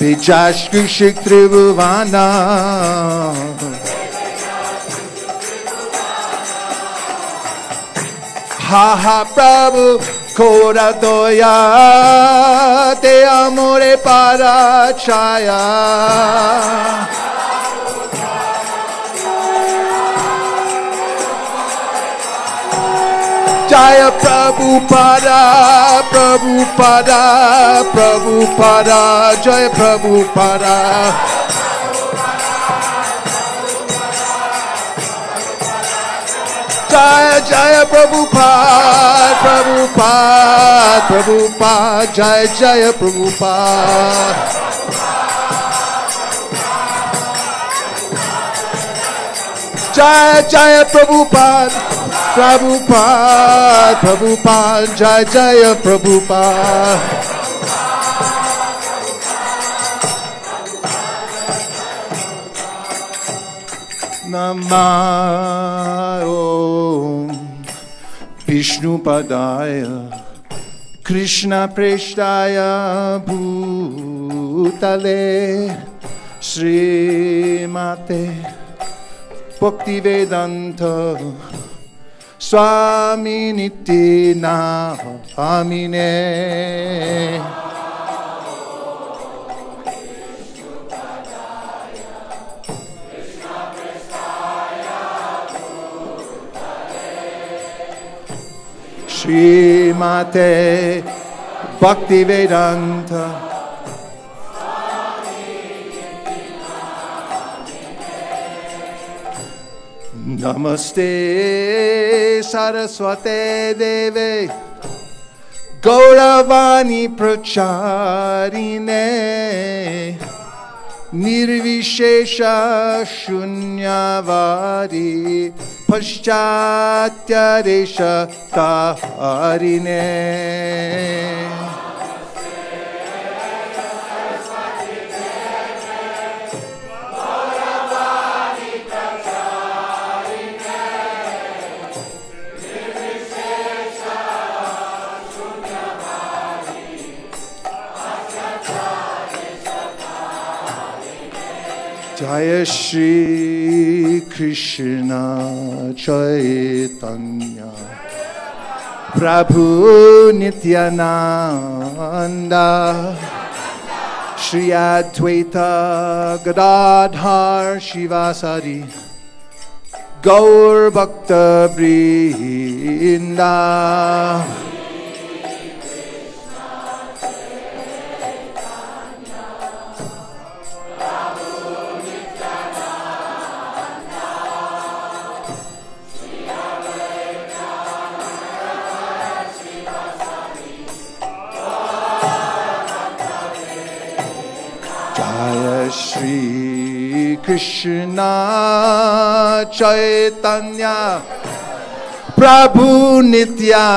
Vichashkushik Tribhuvana Ha ha Prabhu Kora Doya Te Amore Parachaya Jaya Prabhupada, Prabhupada, Prabhupada, Jaya Prabhupada. Jaya Jaya Prabhupada, Prabhupada, Prabhupada, Jaya Jaya Prabhupada. Jaya Jaya Prabhupada, Prabhupada, Prabhupada, Jaya Jaya Prabhupada. Namah Om Vishnu Padaya Krishna Preshtaya Bhutale Srimate Bhaktivedanta Swami Niti Namine Srimate Bhaktivedanta Namaste Saraswate Deve Gauravani Pracharine Nirvishesha Shunyavadi Paschatya Resha Tarine Jaya Shri Krishna Chaitanya Prabhu Nityananda Shri Advaita Gadadhar Shivasari Gaur Bhakta Vrinda Shri Krishna Chaitanya Prabhu Nityananda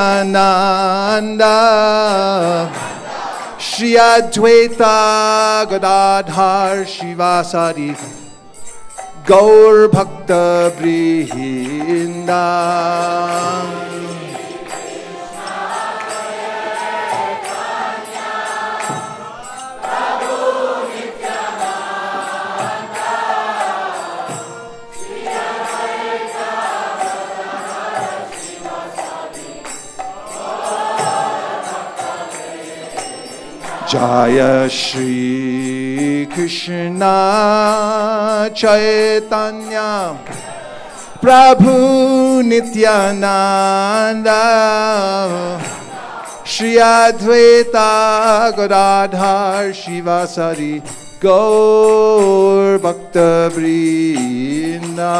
Shri Advaita Gadadhar Shivasari Gaur Bhakta Vrinda Jaya Shri Krishna Chaitanya Prabhu Nityananda Shri Advaita Gadadhar Shivasari Gaur Bhakta Vrinda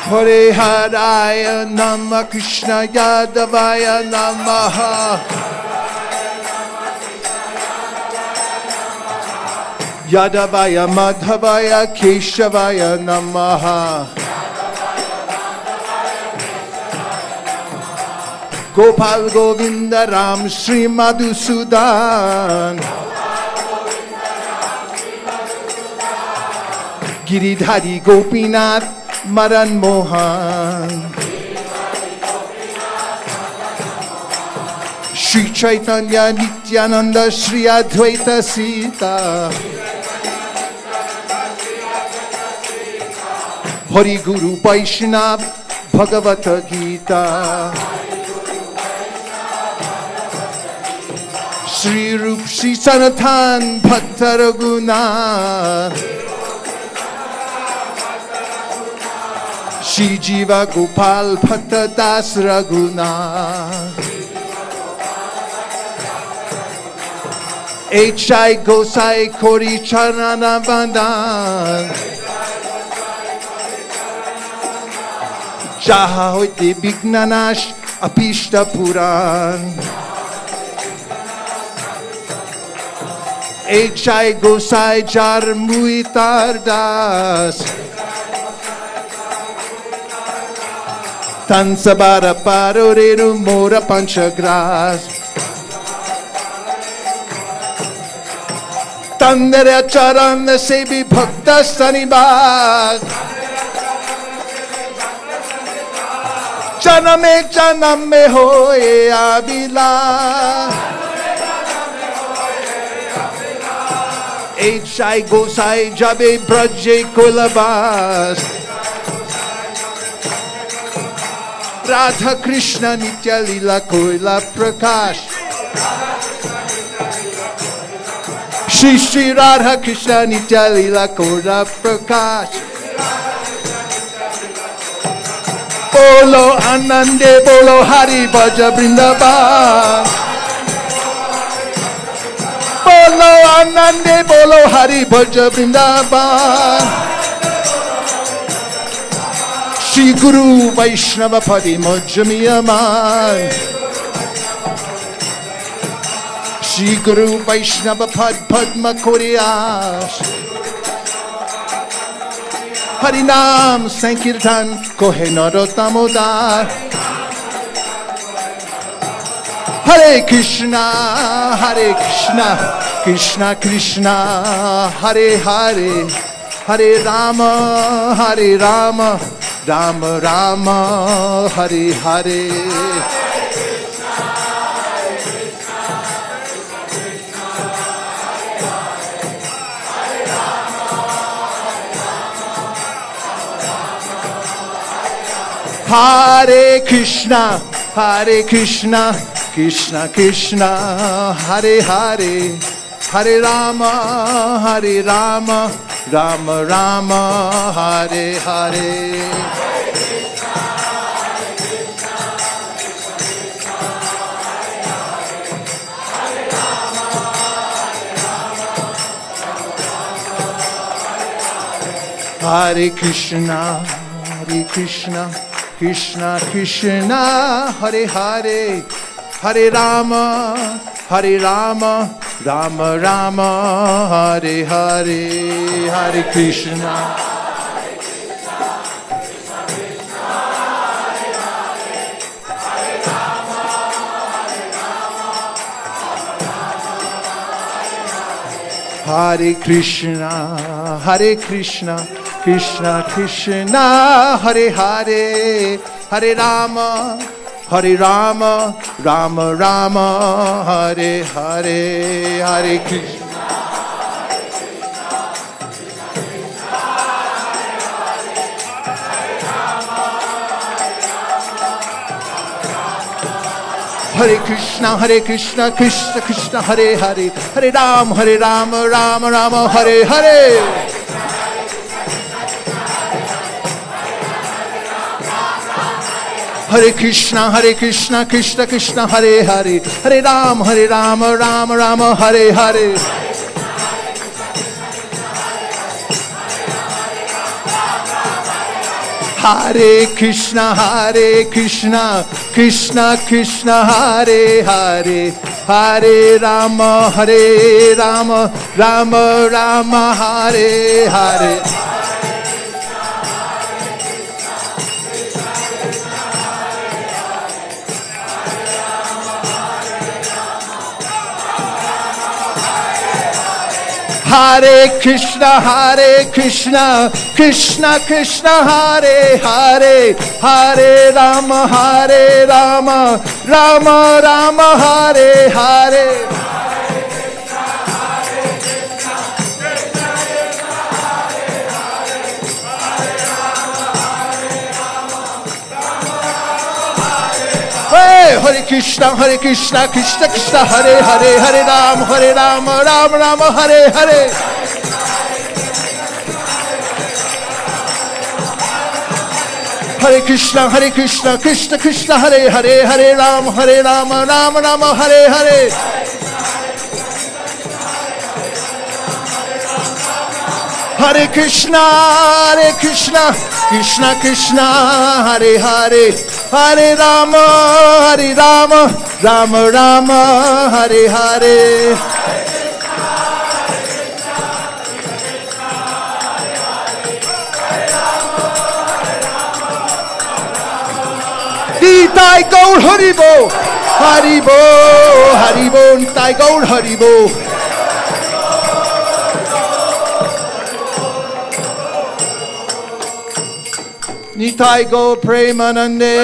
Hare Haraya Namah Krishna Yadavaya Namaha Yadavaya Madhavaya Keshavaya Namaha Gopal Govinda Ram Shri Madhusudan Giridhari Gopinath Madan Mohan Shri Chaitanya Nityananda Shri Advaita Sita Hari Guru Vaishnav Bhagavata Gita Shri Rup Shri Sanatan Bhatta Raghunath Shri Jiva Gopal Bhatta Das Raghunath H.I. Gosai Kori Charana Bandan Jaha Hoite Bignanash Apishta Puran H.I. Gosai Jar Muitar Das Tansabara Paroreru Mora Panchagras Tandara Charan Sebi Bhakta Sanibas Janam me hoye abila H.I. Gosai Jabe Braje Kolabas Radha Krishna Nitya Lila Koila Prakash Shri Shri Radha Krishna Nitya Lila Koila Prakash Bolo Anande Bolo Hari Bhaja Vrindavan Bolo Anande Bolo Hari Bhaja Vrindavan Shri Guru Vaishnava Padi Mojamiyaman Shri Guru Vaishnava Pad Padma Koriyash Harinam Sankirtan Kohe Narottamodar Hare Krishna Hare Krishna Krishna Krishna Hare Hare Hare Rama Hare Rama Rama Rama Hare Hare Hare Krishna, Krishna Krishna, Hare Hare, Hare Rama, Rama Rama, Hare Hare. Hare Krishna, Krishna Krishna, Hare Hare, Hare Rama, Rama Rama, Hare Hare, Hare Krishna. Hare Krishna, Krishna Krishna, Hare Hare, Hare Rama, Rama Rama, Hare Hare, Hare Krishna. Hare Krishna, Krishna Krishna, Hare Hare, Hare Rama, Rama Rama, Hare Hare. Hare Krishna, Krishna Krishna, Hare Hare, Hare Rama, Rama Rama, Hare Hare. Hare Krishna, Krishna Krishna, Hare Hare, Hare Rama, Rama Rama, Hare Hare. Hare Krishna, Krishna Krishna, Hare Hare, Hare Rama, Rama Rama, Hare Hare. Hare Krishna, Krishna Krishna, Hare Hare, Hare Rama, Rama Rama, Hare Hare. Hare Krishna, Krishna Krishna, Hare Hare, Hare Rama, Rama Rama, Hare Hare. Hare Krishna, Krishna Krishna, Hare Hare, Hare Rama, Rama Rama, Hare Hare. Nitai Gaur Haribo, Haribo, Haribo, Nitai Gaur Haribo. Nitai Gaur Premanande,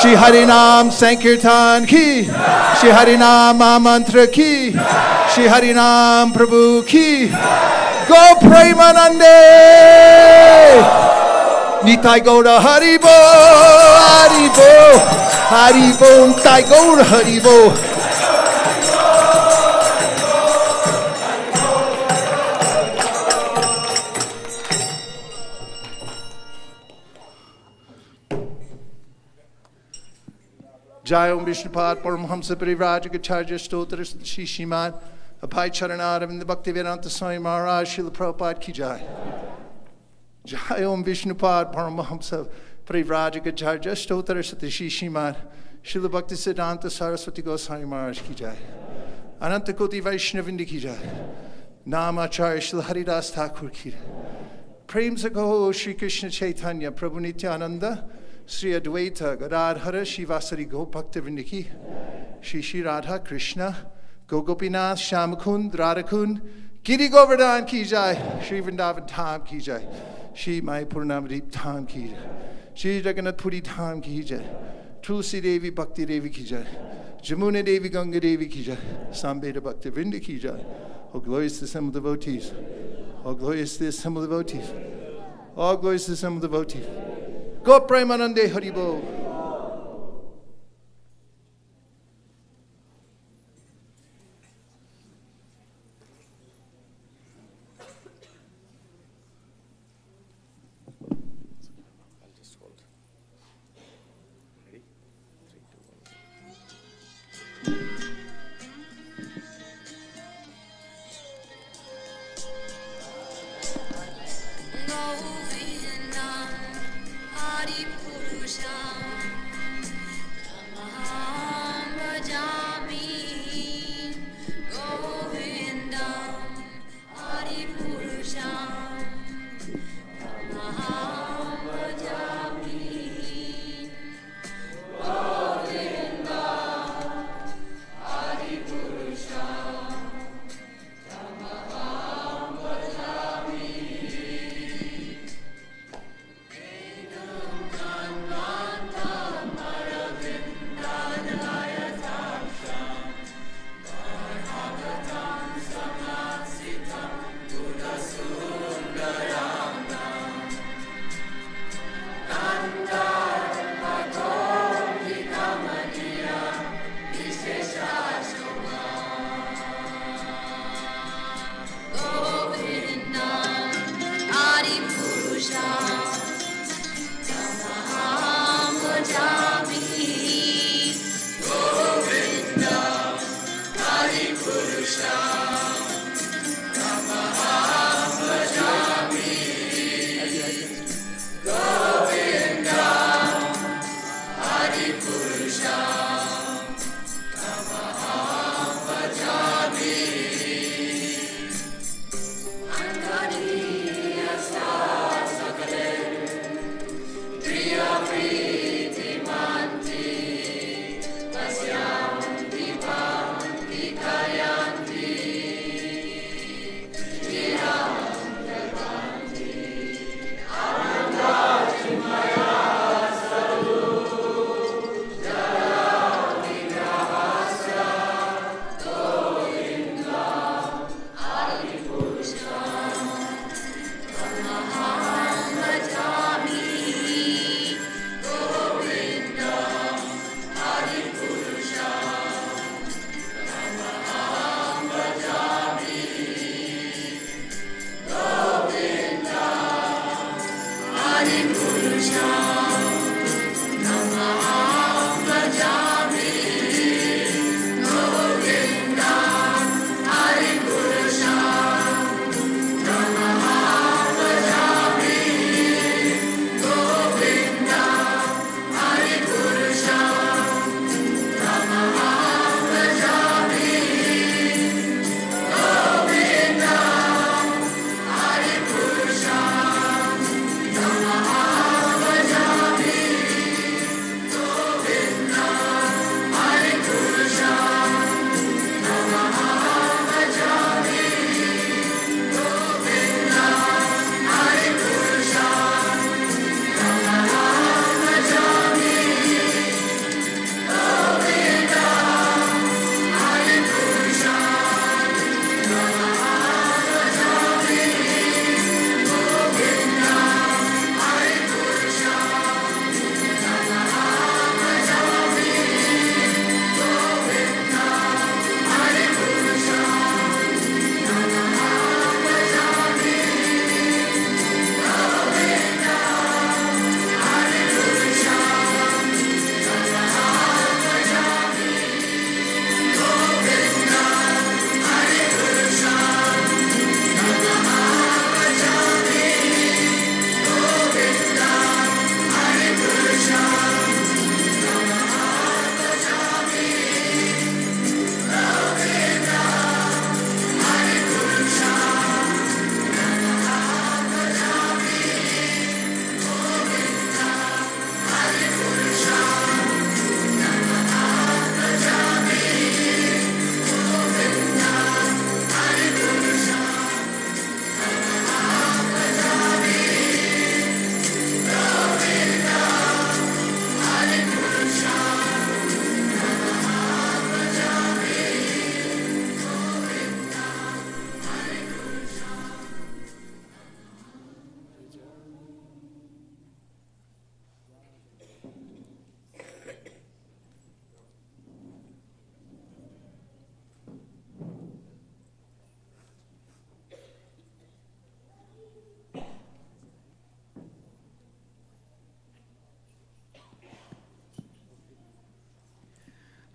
Shri Harinam Sankirtan ki, Shri Harinam Mantra ki, Shri Harinam Prabhu ki, Gaur Premanande. Nitai Gaur Haribo, Haribo, Haribo, Nitai Gaur Haribo. Jai Om Vishnupad Paramhamsa Parivrajagacharya Stotra Shishiman Abhay Charanaravinda Bhaktivedanta Swami Maharaj Srila Prabhupada Ki Jai. Jai Om Vishnupad Paramhamsa Parivrajagacharya Stotra Shishiman Srila Bhaktisiddhanta Saraswati Goswami Maharaj Ki Jai. Ananta Koti Vaishnavinda Ki Jai. Namacharya Srila Haridas Thakur Ki Jai. Prem Sakaho Shri Krishna Chaitanya Prabhu Nityananda Sri Advaita Gadadhara Shivasari Gopakta Ki, Shri Radha Krishna, Gopinath Shamakund, Radhakund, Giri Govardhan Ki Jai, Shri Vrindavan Dham Ki Jai, Shri Mayapur Navadip Dham Ki Jai, Shri Jagannath Puri Dham Ki Jai, Tulsi Devi Bhakti Devi Ki Jai, Jamuna Devi Ganga Devi Ki Jai, Sambheda Bhakti Vrinda Ki Jai. Oh, glorious to the assembled devotees. Oh, glorious to the assembled devotees. Oh, glorious to the assembled devotees. Go Premanande Haribo.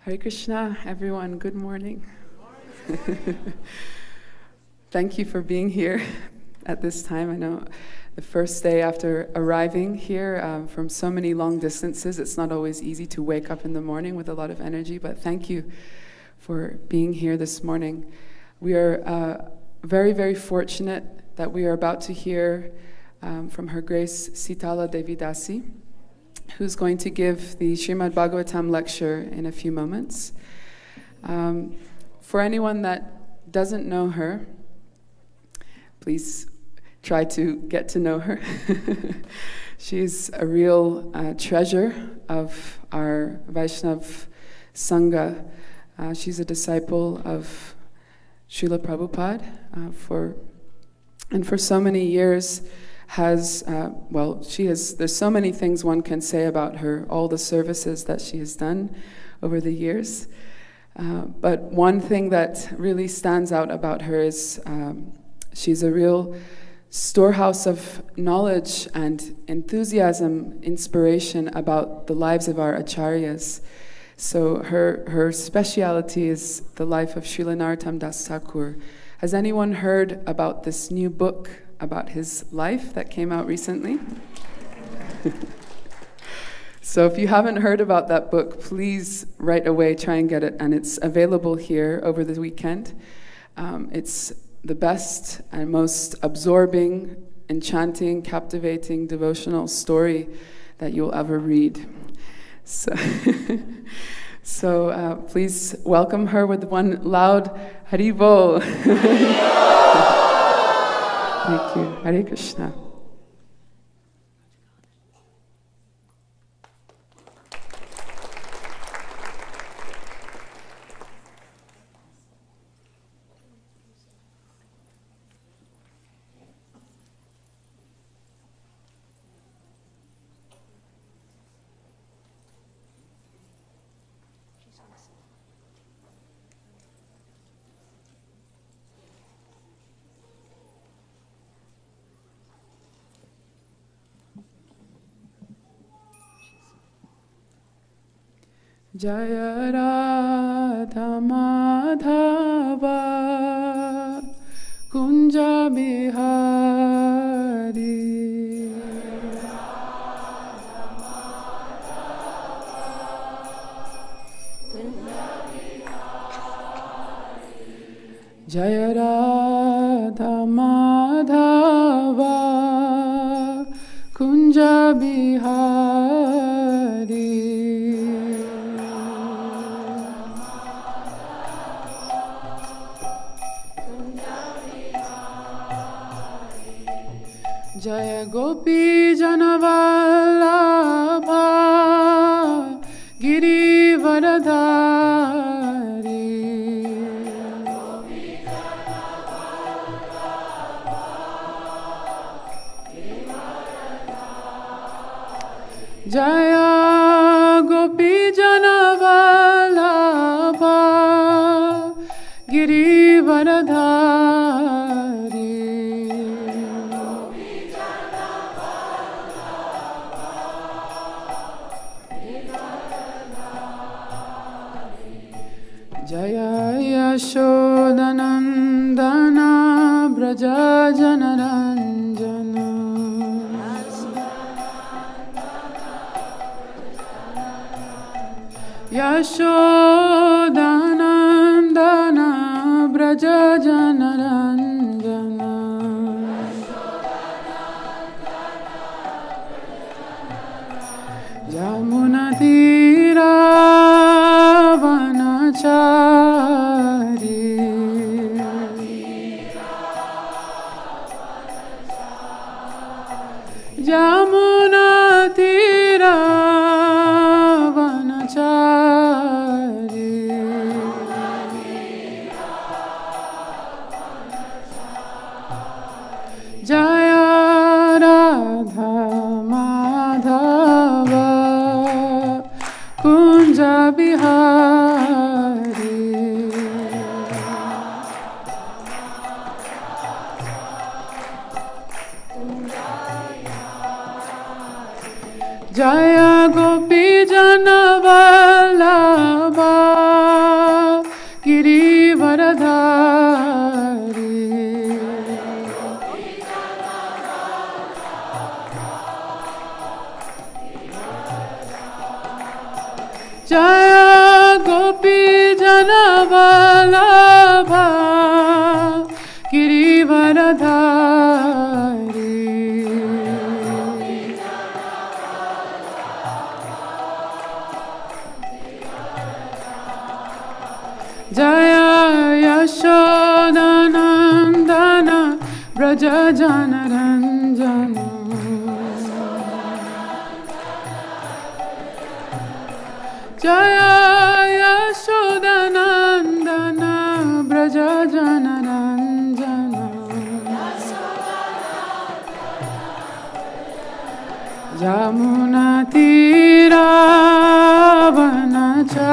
Hare Krishna, everyone. Good morning. Thank you for being here at this time. I know the first day after arriving here from so many long distances, it's not always easy to wake up in the morning with a lot of energy, but thank you for being here this morning. We are very, very fortunate that we are about to hear from Her Grace Sitala Devi Dasi, who's going to give the Srimad Bhagavatam lecture in a few moments. For anyone that doesn't know her, please try to get to know her. She's a real treasure of our Vaishnav Sanga. She's a disciple of Srila Prabhupada for so many years there's so many things one can say about her, all the services that she has done over the years. But one thing that really stands out about her is she's a real storehouse of knowledge and enthusiasm, inspiration about the lives of our acharyas. So her speciality is the life of Srila Narottam Das Thakur. Has anyone heard about this new book about his life that came out recently? So if you haven't heard about that book, please right away try and get it, and it's available here over the weekend. It's the best and most absorbing, enchanting, captivating devotional story that you'll ever read. So, please welcome her with one loud Hari Bol. Thank you. Hare Krishna. Jaya Radha Madhava Kunja Bihari Jaya Radha Madhava Kunja Bihari Jaya Gopi Janavallabha Giri Varadhari Jaya Gopi Janavallabha Giri Varadhari Jaya Yashodanandana Braja Janaranjana Yashodanandana Braja Janaranjana Jamuna Tira Vanachari Jamuna Tira Vanachari Jaya Radha Madhava Kunja Bihari Jaya Gopi Janavallabha Yashodanandana Braja Janaranjana Jaya Yashodanandana Braja Janaranjana Jamuna Tira Vanachari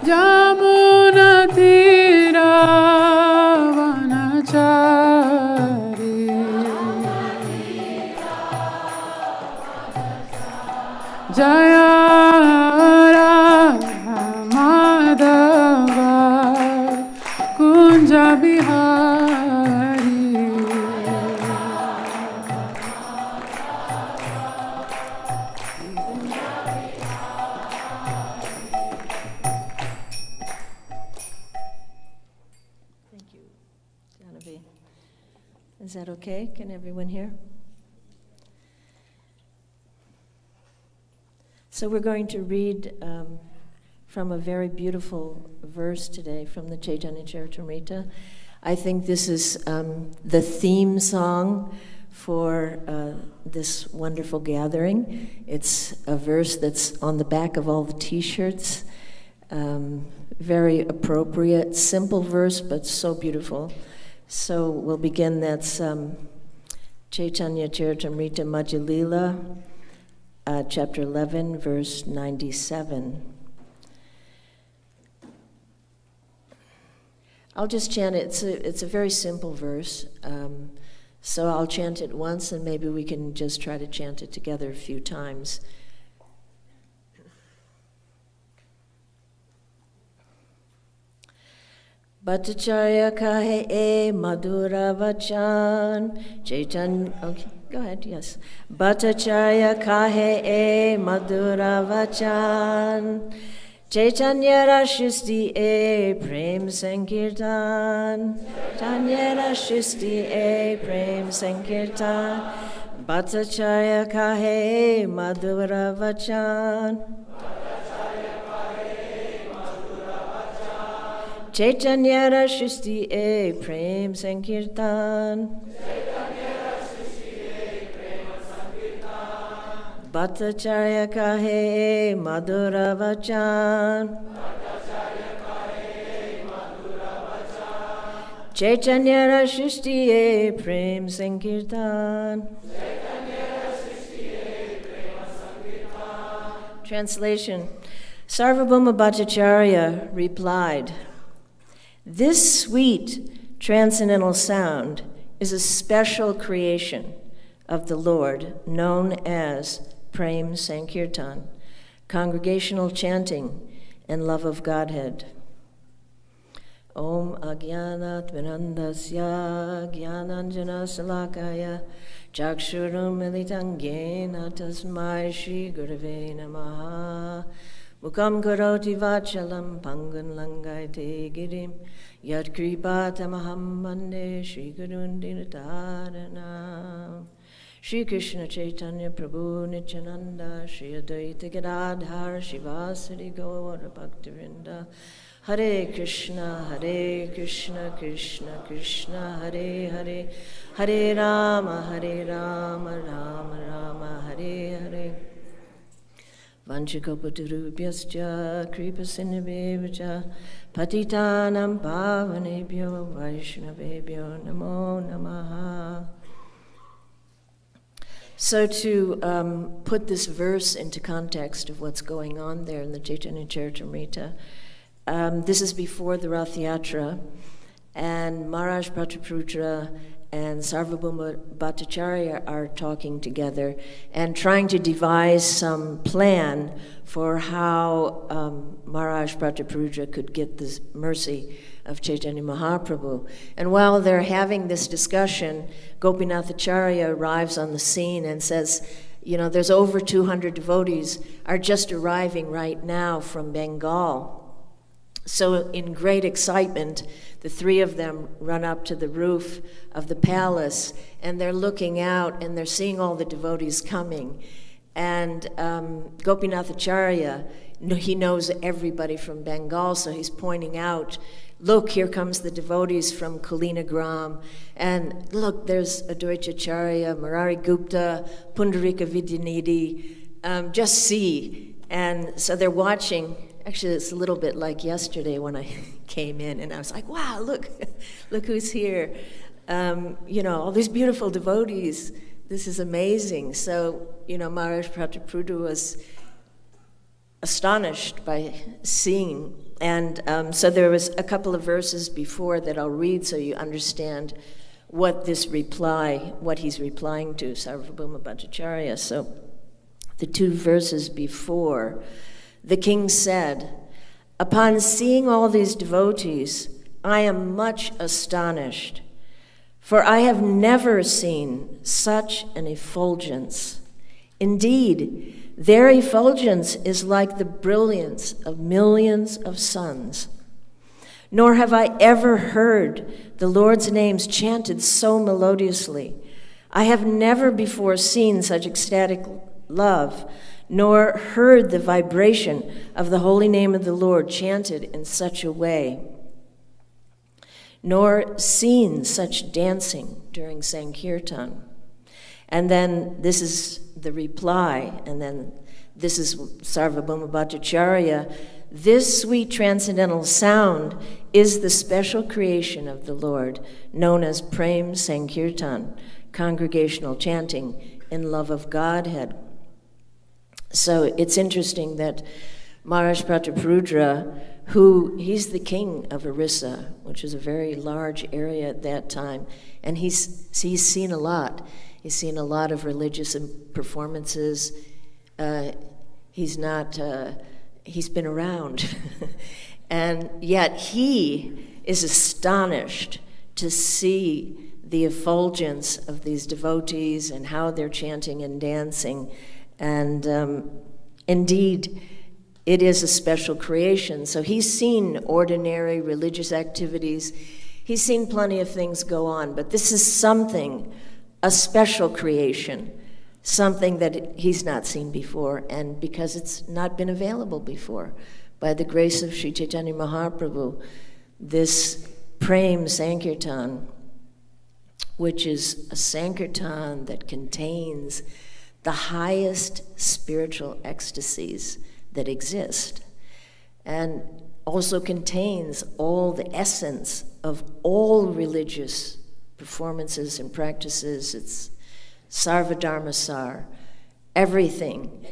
Jamuna Tira Vanachari Jaya Madhava Kunja Bihari Thank you, Janavi. Is that okay? Can everyone hear? So we're going to read from a very beautiful verse today from the Chaitanya Charitamrita. I think this is the theme song for this wonderful gathering. It's a verse that's on the back of all the t-shirts. Very appropriate, simple verse, but so beautiful. So we'll begin. That's Chaitanya Charitamrita Madhya Lila, chapter 11, verse 97. I'll just chant it. It's a very simple verse. So I'll chant it once, and maybe we can just try to chant it together a few times. Bhattacharya kahe e madhura vachan Chaitanya. Okay, go ahead. Yes. Bhattacharya kahe e madhura vachan Chaitanya Rashisti e prem sankirtan Chaitanya Rashisti e prem sankirtan Bhattacharya kahe e madhura vachan Chaitanya Rashisti e prem sankirtan Bhattacharya kahe madhura vachan Chaitanya Rashisti e prem sankirtan. Translation. Sarvabhauma Bhattacharya replied, "This sweet transcendental sound is a special creation of the Lord known as Prem Sankirtan, congregational chanting and love of Godhead. Om Agyanat Vinandasya Gyananjana Salakaya Chakshurum Militangena Tasmai Shri Gurave Namaha Mukam Karoti Vachalam Pangan Langaite Girim Yad Kripatamaham Mande Shri Gurundinataranam Shri Krishna Chaitanya Prabhu Nityananda Shri Advaita Gadadhar Shivasari Gaura Bhaktivinda Hare Krishna Krishna Krishna Hare Hare Hare Rama Rama Rama Hare Hare Vanchikopaturubhyascha Kripasinabhevcha Patitanam Pavanebhyo Vaishnavebhyo Namo Namaha. So to put this verse into context of what's going on there in the Chaitanya Charitamrita, this is before the Rath Yatra, and Maharaj Prataputra and Sarvabhauma Bhattacharya are talking together and trying to devise some plan for how Maharaj Prataputra could get this mercy of Chaitanya Mahaprabhu. And while they're having this discussion, Gopinathacharya arrives on the scene and says, you know, there's over 200 devotees are just arriving right now from Bengal. So in great excitement, the three of them run up to the roof of the palace, and they're looking out, and they're seeing all the devotees coming. And Gopinathacharya, he knows everybody from Bengal, so he's pointing out, look, here comes the devotees from Kalinagram, and look, there's Advaitacharya, Murari Gupta, Pundarika Vidyanidhi, just see. And so they're watching. Actually, it's a little bit like yesterday when I came in, and I was like, wow, look who's here. All these beautiful devotees. This is amazing. So, Maharaj Prataprudra was astonished by seeing. And so there was a couple of verses before that I'll read so you understand what he's replying to, Sarvabhauma Bhattacharya. So the 2 verses before, the king said, "Upon seeing all these devotees, I am much astonished, for I have never seen such an effulgence. Indeed, their effulgence is like the brilliance of millions of suns. Nor have I ever heard the Lord's names chanted so melodiously. I have never before seen such ecstatic love, nor heard the vibration of the holy name of the Lord chanted in such a way, nor seen such dancing during Sankirtan." And then this is the reply, and then this is Sarvabhauma Bhattacharya. "This sweet transcendental sound is the special creation of the Lord, known as Prem Sankirtan, congregational chanting in love of Godhead." So it's interesting that Maharaj Prataprudra, he's the king of Orissa, which is a very large area at that time, and he's seen a lot. He's seen a lot of religious performances. He's been around. And yet he is astonished to see the effulgence of these devotees and how they're chanting and dancing. And indeed, it is a special creation. So he's seen ordinary religious activities. He's seen plenty of things go on, but this is something, a special creation, something that he's not seen before, and because it's not been available before. By the grace of Sri Chaitanya Mahaprabhu, this Prem Sankirtan, which is a Sankirtan that contains the highest spiritual ecstasies that exist, and also contains all the essence of all religious performances and practices. It's Sarvadharmasar. Everything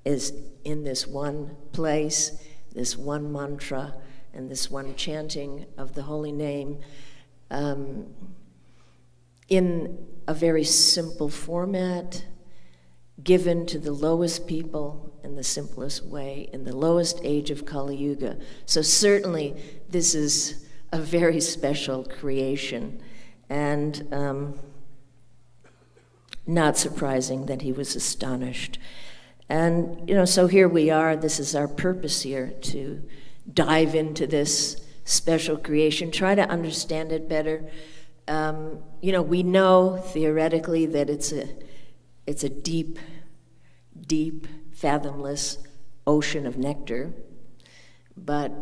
is in this one place, this one mantra, and this one chanting of the holy name in a very simple format, given to the lowest people in the simplest way, in the lowest age of Kali Yuga. So certainly this is a very special creation, and not surprising that he was astonished. And, so here we are. This is our purpose here, to dive into this special creation, try to understand it better. We know theoretically that it's a deep, deep, fathomless ocean of nectar. But,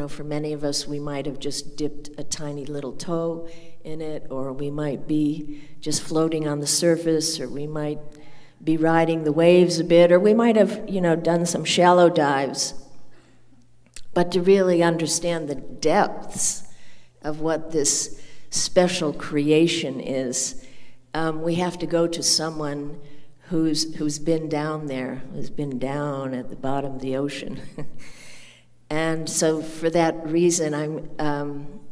for many of us, we might have just dipped a tiny little toe in it, or we might be just floating on the surface, or we might be riding the waves a bit, or we might have, done some shallow dives. But to really understand the depths of what this special creation is, we have to go to someone who's been down there, who's been down at the bottom of the ocean. And so for that reason,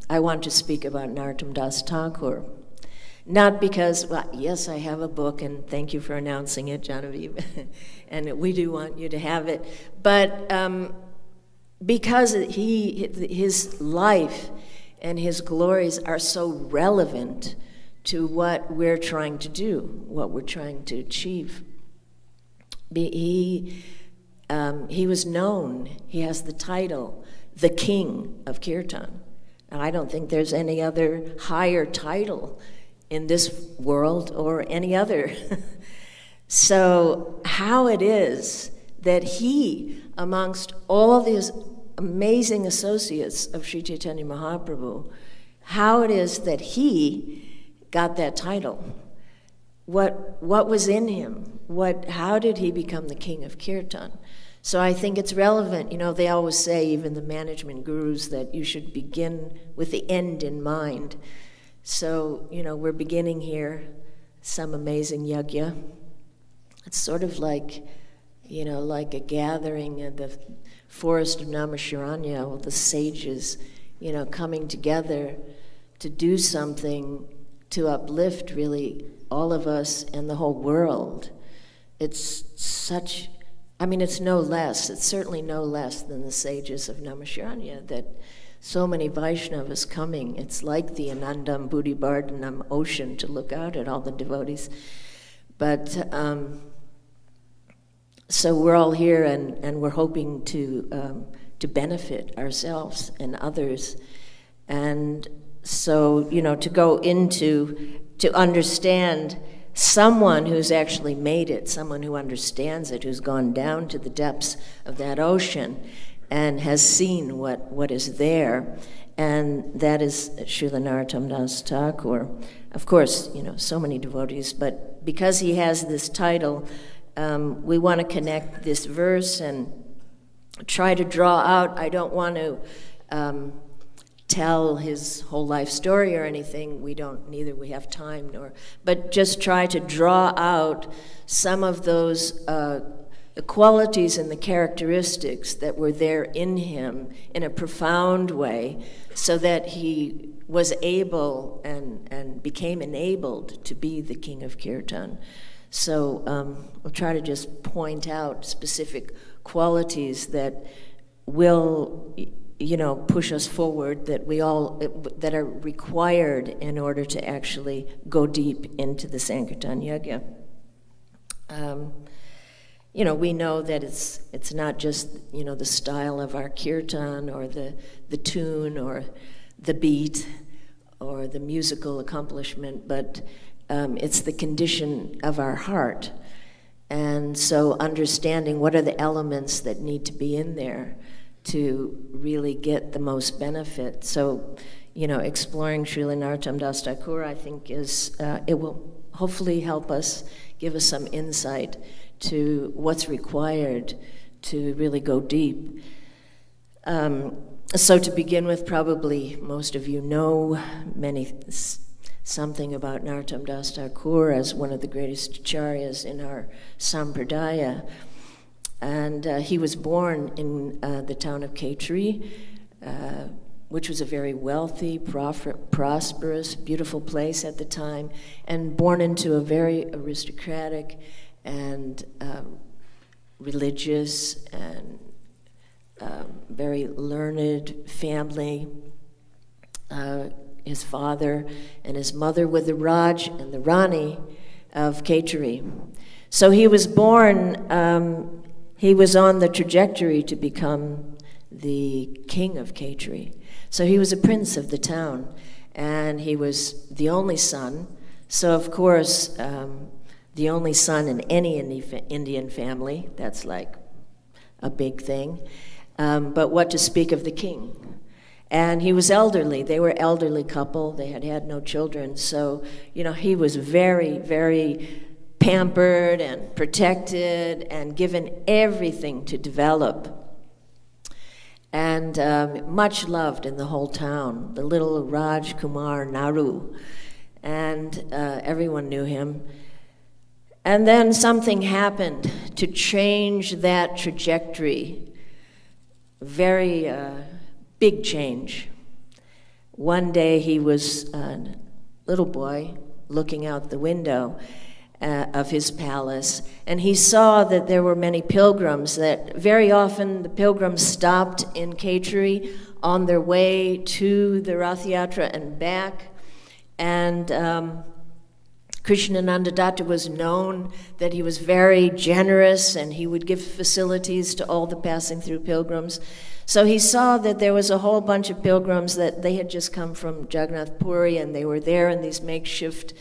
I want to speak about Narottam Das Thakur. Not because, well, yes, I have a book, and thank you for announcing it, Genevieve, and we do want you to have it, but because his life and his glories are so relevant to what we're trying to do, what we're trying to achieve. He was known, he has the title, the King of Kirtan. And I don't think there's any other higher title in this world or any other. So how it is that he, amongst all these amazing associates of Sri Chaitanya Mahaprabhu, how it is that he got that title. What was in him? How did he become the king of Kirtan? So I think it's relevant. You know, they always say, even the management gurus, that you should begin with the end in mind. So, you know, we're beginning here, some amazing yajna. It's sort of like, you know, like a gathering in the forest of Naimisharanya, all the sages, you know, coming together to do something to uplift really all of us and the whole world. It's such, I mean, it's no less, it's certainly no less than the sages of Naimisharanya, that so many Vaishnavas coming. It's like the Anandam Buddhibardhanam ocean to look out at all the devotees. But so we're all here, and we're hoping to benefit ourselves and others. And so, you know, to go into, to understand someone who's actually made it, someone who understands it, who's gone down to the depths of that ocean and has seen what is there, and that is Srila Narottam Das Thakur. Of course, you know, so many devotees, but because he has this title, we want to connect this verse and try to draw out. I don't want to tell his whole life story or anything. Neither we have time but just try to draw out some of those the qualities and the characteristics that were there in him in a profound way, so that he was able and became enabled to be the king of Kirtan. So we'll try to just point out specific qualities that will, you know, push us forward, that are required in order to actually go deep into the Sankirtan Yajna. You know, we know that it's not just, you know, the style of our kirtan or the tune or the beat or the musical accomplishment, but it's the condition of our heart. And so understanding what are the elements that need to be in there to really get the most benefit. So, you know, exploring Srila Narottam Das Thakur, I think, it will hopefully help us, give us some insight to what's required to really go deep. So to begin with, probably most of you know something about Narottam Das Thakur as one of the greatest acharyas in our sampradaya. And he was born in the town of Khetri, which was a very wealthy, prosperous, beautiful place at the time, and born into a very aristocratic and religious and very learned family. His father and his mother were the Raj and the Rani of Khetri. So he was born, he was on the trajectory to become the king of Khetri. So he was a prince of the town, and he was the only son. So of course, the only son in any Indian family, that's like a big thing. But what to speak of the king? And he was elderly. They were elderly couple. They had had no children. So, you know, he was very, very pampered and protected and given everything to develop. And much loved in the whole town, the little Raj Kumar Naru. And everyone knew him. And then something happened to change that trajectory. Very big change. One day he was a little boy looking out the window of his palace, and he saw that there were many pilgrims, that very often the pilgrims stopped in Khetri on their way to the Rath Yatra and back. And Krishnananda Datta was known that he was very generous and he would give facilities to all the passing through pilgrims. So he saw that there was a whole bunch of pilgrims that they had just come from Jagannath Puri, and they were there in these makeshift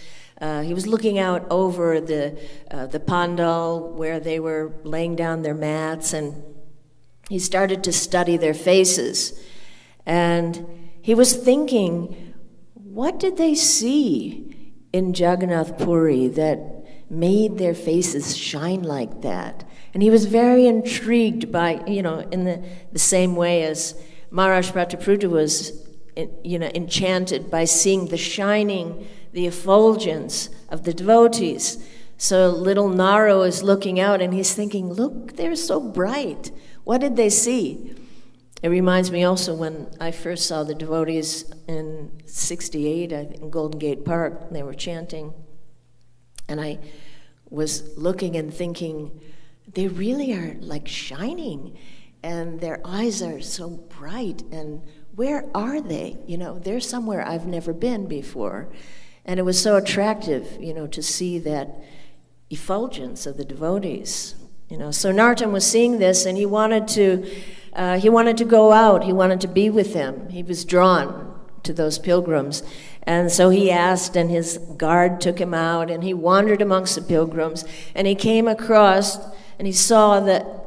He was looking out over the pandal where they were laying down their mats, and he started to study their faces. And he was thinking, what did they see in Jagannath Puri that made their faces shine like that? And he was very intrigued by, in the same way as Maharaj Prataprutta was, enchanted by seeing the shining, the effulgence of the devotees. So little Naro is looking out and he's thinking, look, they're so bright. What did they see? It reminds me also when I first saw the devotees in '68, I think, in Golden Gate Park, they were chanting. And I was looking and thinking, they really are like shining, and their eyes are so bright, and where are they? They're somewhere I've never been before. And it was so attractive, to see that effulgence of the devotees. So Narottam was seeing this, and he wanted to go out. He wanted to be with them. He was drawn to those pilgrims. And so he asked, and his guard took him out, and he wandered amongst the pilgrims, and he came across, and he saw that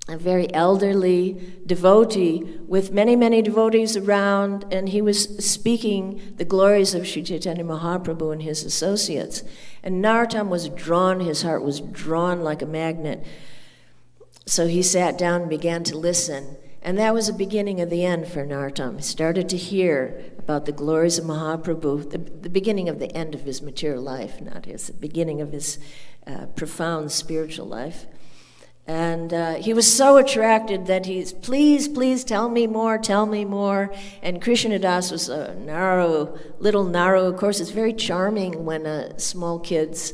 a very elderly devotee with many, many devotees around, and he was speaking the glories of Sri Chaitanya Mahaprabhu and his associates. And Narottam was drawn, his heart was drawn like a magnet. So he sat down and began to listen. And that was the beginning of the end for Narottam. He started to hear about the glories of Mahaprabhu, the beginning of the end of his material life, not the beginning of his profound spiritual life. And he was so attracted that he's, please, tell me more. And Krishnadas was a little Naro. Of course, it's very charming when small kids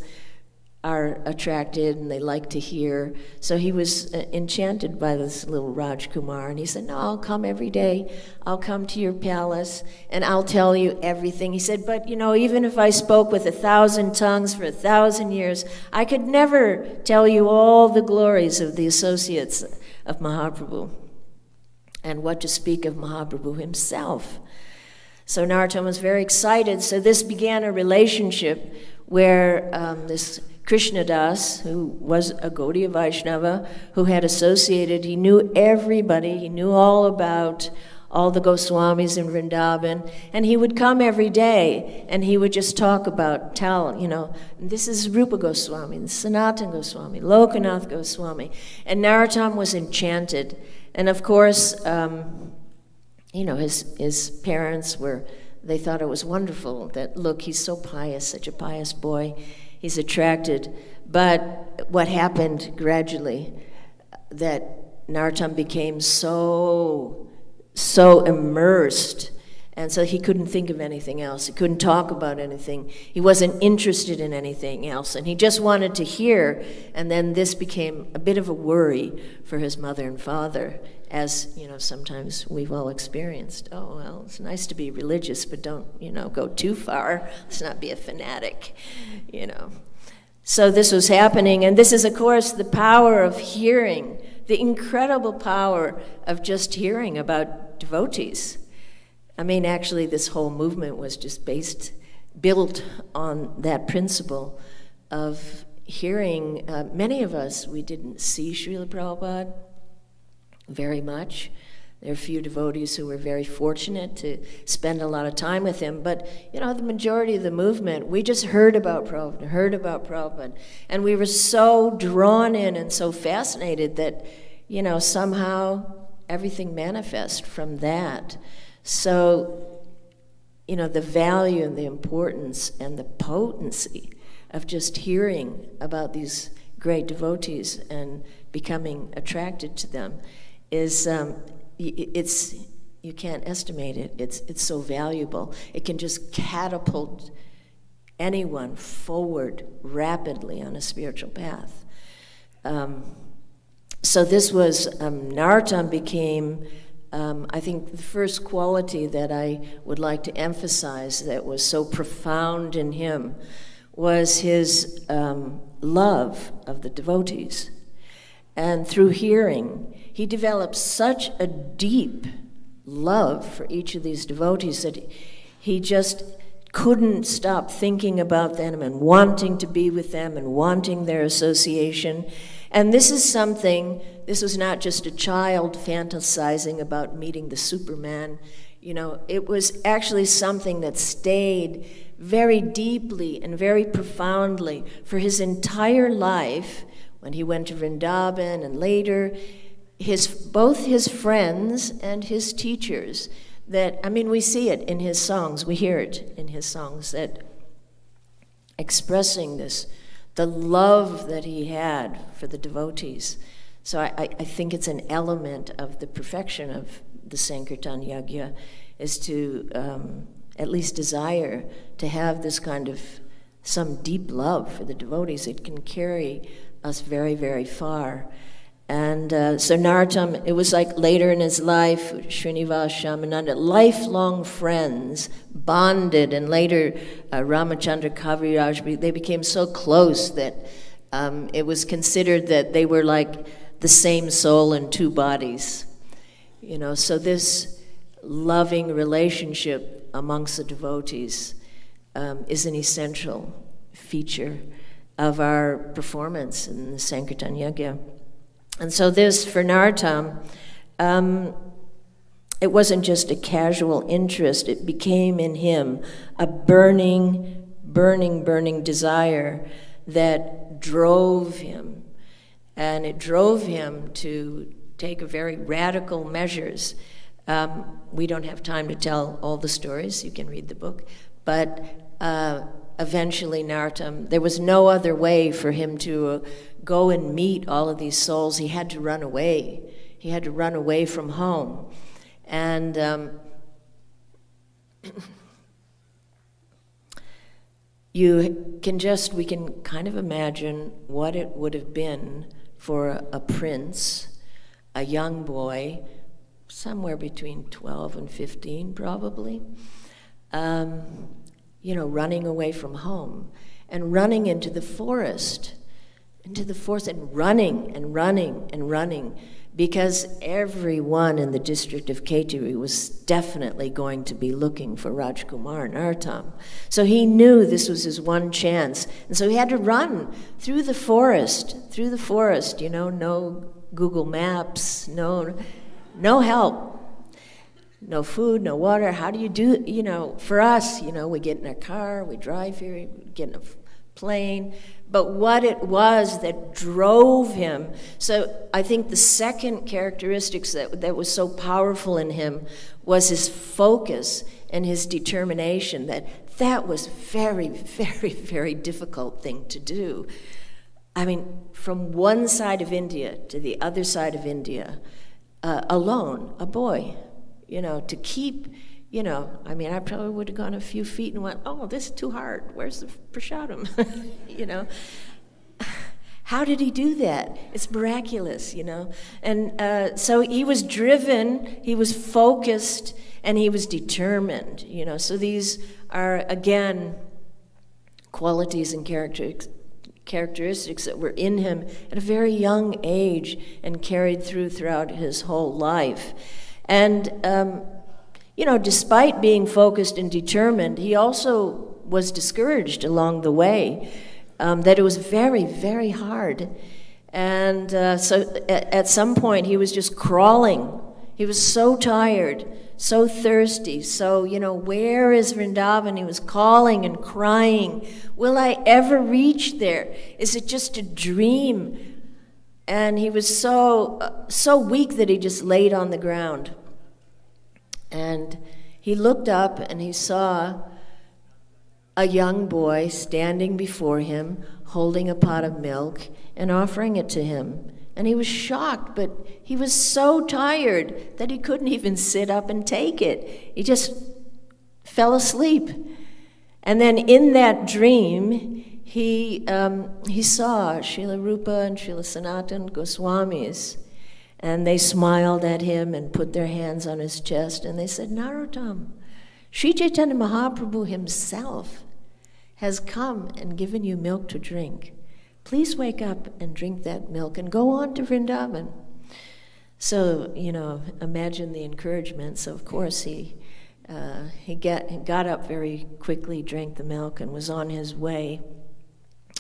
are attracted and they like to hear. So he was enchanted by this little Rajkumar, and he said, no, I'll come every day. I'll come to your palace, and I'll tell you everything. He said, but even if I spoke with 1,000 tongues for 1,000 years, I could never tell you all the glories of the associates of Mahaprabhu, and what to speak of Mahaprabhu himself. So Narottam was very excited. So this began a relationship where this Krishnadas, who was a Gaudiya Vaishnava, who had associated, he knew everybody, he knew all about all the Goswamis in Vrindavan, and he would come every day, and he would just talk about, this is Rupa Goswami, this is Sanatana Goswami, Lokanath Goswami, and Narottam was enchanted. And of course, his parents they thought it was wonderful that, look, he's so pious, such a pious boy, he's attracted. But what happened gradually, that Narottam became so immersed, and so he couldn't think of anything else. He couldn't talk about anything. He wasn't interested in anything else, and he just wanted to hear. And then this became a bit of a worry for his mother and father, as sometimes we've all experienced. Oh, well, it's nice to be religious, but don't go too far. Let's not be a fanatic, So this was happening, and this is, of course, the power of hearing, the incredible power of just hearing about devotees. I mean, actually, this whole movement was just built on that principle of hearing. Many of us, we didn't see Srila Prabhupada very much. There are a few devotees who were very fortunate to spend a lot of time with him, but the majority of the movement, we just heard about Prabhupada, and we were so drawn in and so fascinated that somehow everything manifests from that. So the value and the importance and the potency of just hearing about these great devotees and becoming attracted to them is you can't estimate it. It's so valuable. It can just catapult anyone forward rapidly on a spiritual path. So this was, Narottam became, I think, the first quality that I would like to emphasize that was so profound in him was his love of the devotees. And through hearing, he developed such a deep love for each of these devotees that he just couldn't stop thinking about them and wanting to be with them and wanting their association. And this is something, this was not just a child fantasizing about meeting the Superman. You know, it was actually something that stayed very deeply and very profoundly for his entire life when he went to Vrindavan and later, both his friends and his teachers that, I mean, we see it in his songs, we hear it in his songs, that expressing this, the love that he had for the devotees. So I think it's an element of the perfection of the Sankirtan Yagya is to at least desire to have this kind of some deep love for the devotees. It can carry us very, very far. And so Narottam, it was like later in his life, Srinivas, Shyamananda, lifelong friends, bonded, and later Ramachandra Kaviraj, they became so close that it was considered that they were like the same soul in two bodies. You know, so this loving relationship amongst the devotees is an essential feature of our performance in the Sankirtan Yagya. And so this, for Narottam, it wasn't just a casual interest, it became in him a burning, burning, burning desire that drove him. And it drove him to take very radical measures. We don't have time to tell all the stories, you can read the book, but eventually Narottam, there was no other way for him to go and meet all of these souls. He had to run away. He had to run away from home. And we can kind of imagine what it would have been for a prince, a young boy, somewhere between 12 and 15 probably, you know, running away from home and running into the forest and running and running and running, because everyone in the district of Kaituri was definitely going to be looking for Rajkumar Narottam. So he knew this was his one chance. And so he had to run through the forest, you know, no Google Maps, no help. No food, no water. How do you do, you know, for us, you know, we get in a car, we drive here, we get in a plane. But what it was that drove him, so I think the second characteristics that was so powerful in him was his focus and his determination, that was very, very, very difficult thing to do. I mean, from one side of India to the other side of India, alone, a boy, you know, to keep, you know, I mean, I probably would have gone a few feet and went, oh, this is too hard. Where's the prasadam? You know. How did he do that? It's miraculous, you know. And so he was driven, he was focused, and he was determined, you know. So these are, again, qualities and characteristics that were in him at a very young age and carried throughout his whole life. And, you know, despite being focused and determined, he also was discouraged along the way, that it was very, very hard. And so at some point he was just crawling. He was so tired, so thirsty. So, you know, where is Vrindavan? He was calling and crying. Will I ever reach there? Is it just a dream? And he was so weak that he just laid on the ground. And he looked up and he saw a young boy standing before him, holding a pot of milk and offering it to him. And he was shocked, but he was so tired that he couldn't even sit up and take it. He just fell asleep. And then in that dream, he saw Srila Rupa and Srila Sanatana Goswamis, and they smiled at him and put their hands on his chest, and they said, Narottam, Sri Chaitanya Mahaprabhu himself has come and given you milk to drink. Please wake up and drink that milk and go on to Vrindavan. So, you know, imagine the encouragement. So, of course, he He got up very quickly, drank the milk, and was on his way.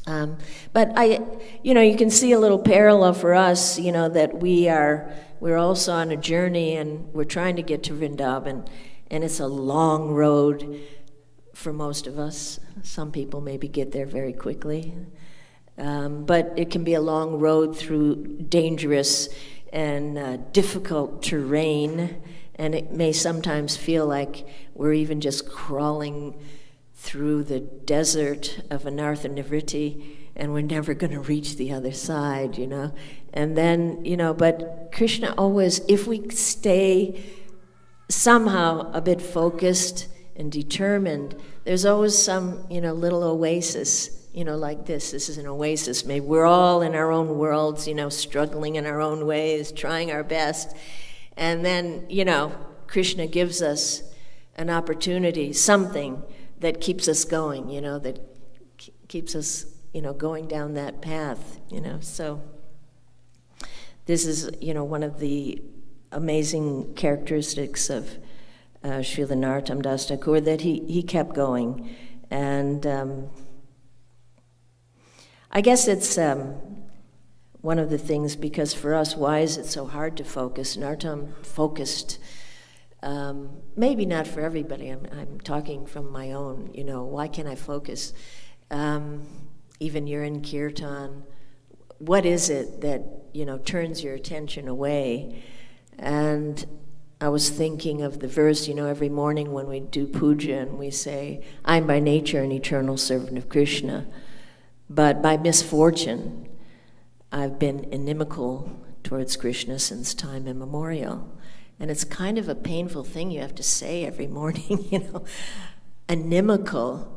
But you can see a little parallel for us, that we're also on a journey, and we're trying to get to Vrindavan, and it's a long road for most of us. Some people maybe get there very quickly, but it can be a long road through dangerous and difficult terrain, and it may sometimes feel like we're even just crawling through the desert of Anartha Nivriti, and we're never going to reach the other side, And then, but Krishna always, if we stay somehow a bit focused and determined, there's always some, little oasis, like this. This is an oasis. Maybe we're all in our own worlds, struggling in our own ways, trying our best. And then, Krishna gives us an opportunity, something that keeps us going, that keeps us, going down that path, So this is, one of the amazing characteristics of Srila Narottam Das Thakur, that he kept going. And I guess it's one of the things, because for us, why is it so hard to focus? Narottam focused. Maybe not for everybody. I'm talking from my own. Why can't I focus? Even you're in kirtan. What is it that turns your attention away? And I was thinking of the verse. Every morning when we do puja and we say, "I'm by nature an eternal servant of Krishna, but by misfortune, I've been inimical towards Krishna since time immemorial." And it's kind of a painful thing you have to say every morning, Inimical.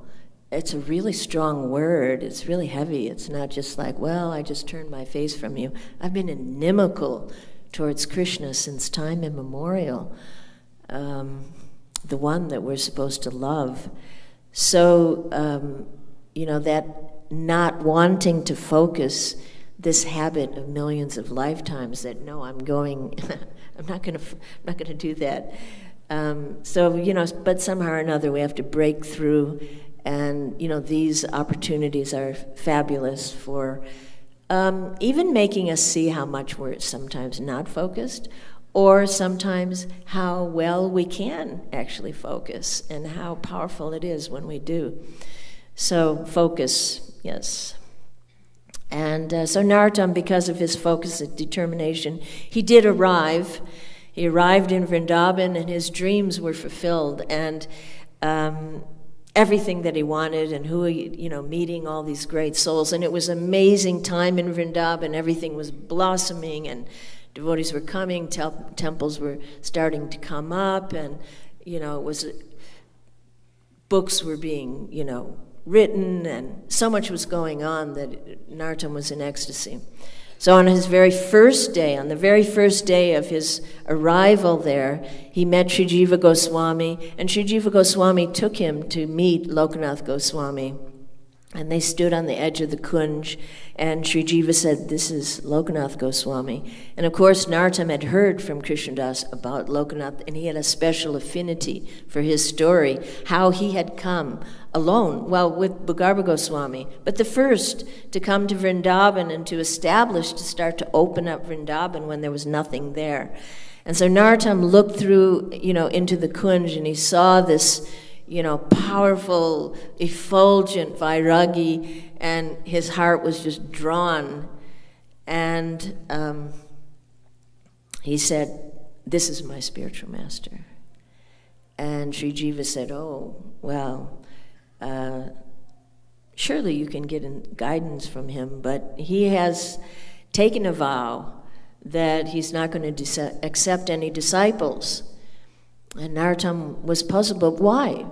It's a really strong word. It's really heavy. It's not just like, well, I just turned my face from you. I've been inimical towards Krishna since time immemorial, the one that we're supposed to love. So, that not wanting to focus, this habit of millions of lifetimes that, no, I'm not going to do that. But somehow or another we have to break through, and these opportunities are fabulous for even making us see how much we're sometimes not focused, or sometimes how well we can actually focus, and how powerful it is when we do. So focus, yes. And so Narottam, because of his focus and determination, he did arrive. He arrived in Vrindavan, and his dreams were fulfilled, and everything that he wanted, and meeting all these great souls. And it was an amazing time in Vrindavan. Everything was blossoming, and devotees were coming, temples were starting to come up, and, books were being, written, and so much was going on that Narottam was in ecstasy. So on his very first day, on the very first day of his arrival there, he met Sri Jiva Goswami, and Sri Jiva Goswami took him to meet Lokanath Goswami. And they stood on the edge of the Kunj, and Sri Jiva said, "This is Lokanath Goswami." And of course, Narottam had heard from Krishnadas about Lokanath, and he had a special affinity for his story, how he had come alone, with Bhagarbha Goswami, but the first to come to Vrindavan and to start to open up Vrindavan when there was nothing there. And so Narottam looked through, into the Kunj, and he saw this, powerful, effulgent Vairagi, and his heart was just drawn. And he said, "This is my spiritual master." And Sri Jiva said, "Oh, well, surely you can get guidance from him, but he has taken a vow that he's not going to accept any disciples." And Narottam was puzzled, but why?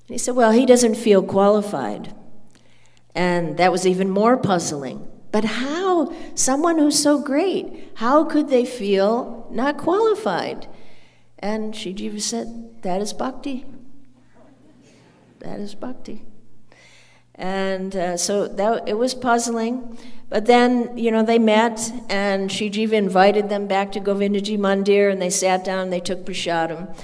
And he said, well, he doesn't feel qualified. And that was even more puzzling. But how? Someone who's so great, how could they feel not qualified? And Sri Jiva said, that is bhakti. That is bhakti. And so it was puzzling. But then, they met, and Sri Jiva invited them back to Govindaji Mandir, and they sat down and they took prasadam.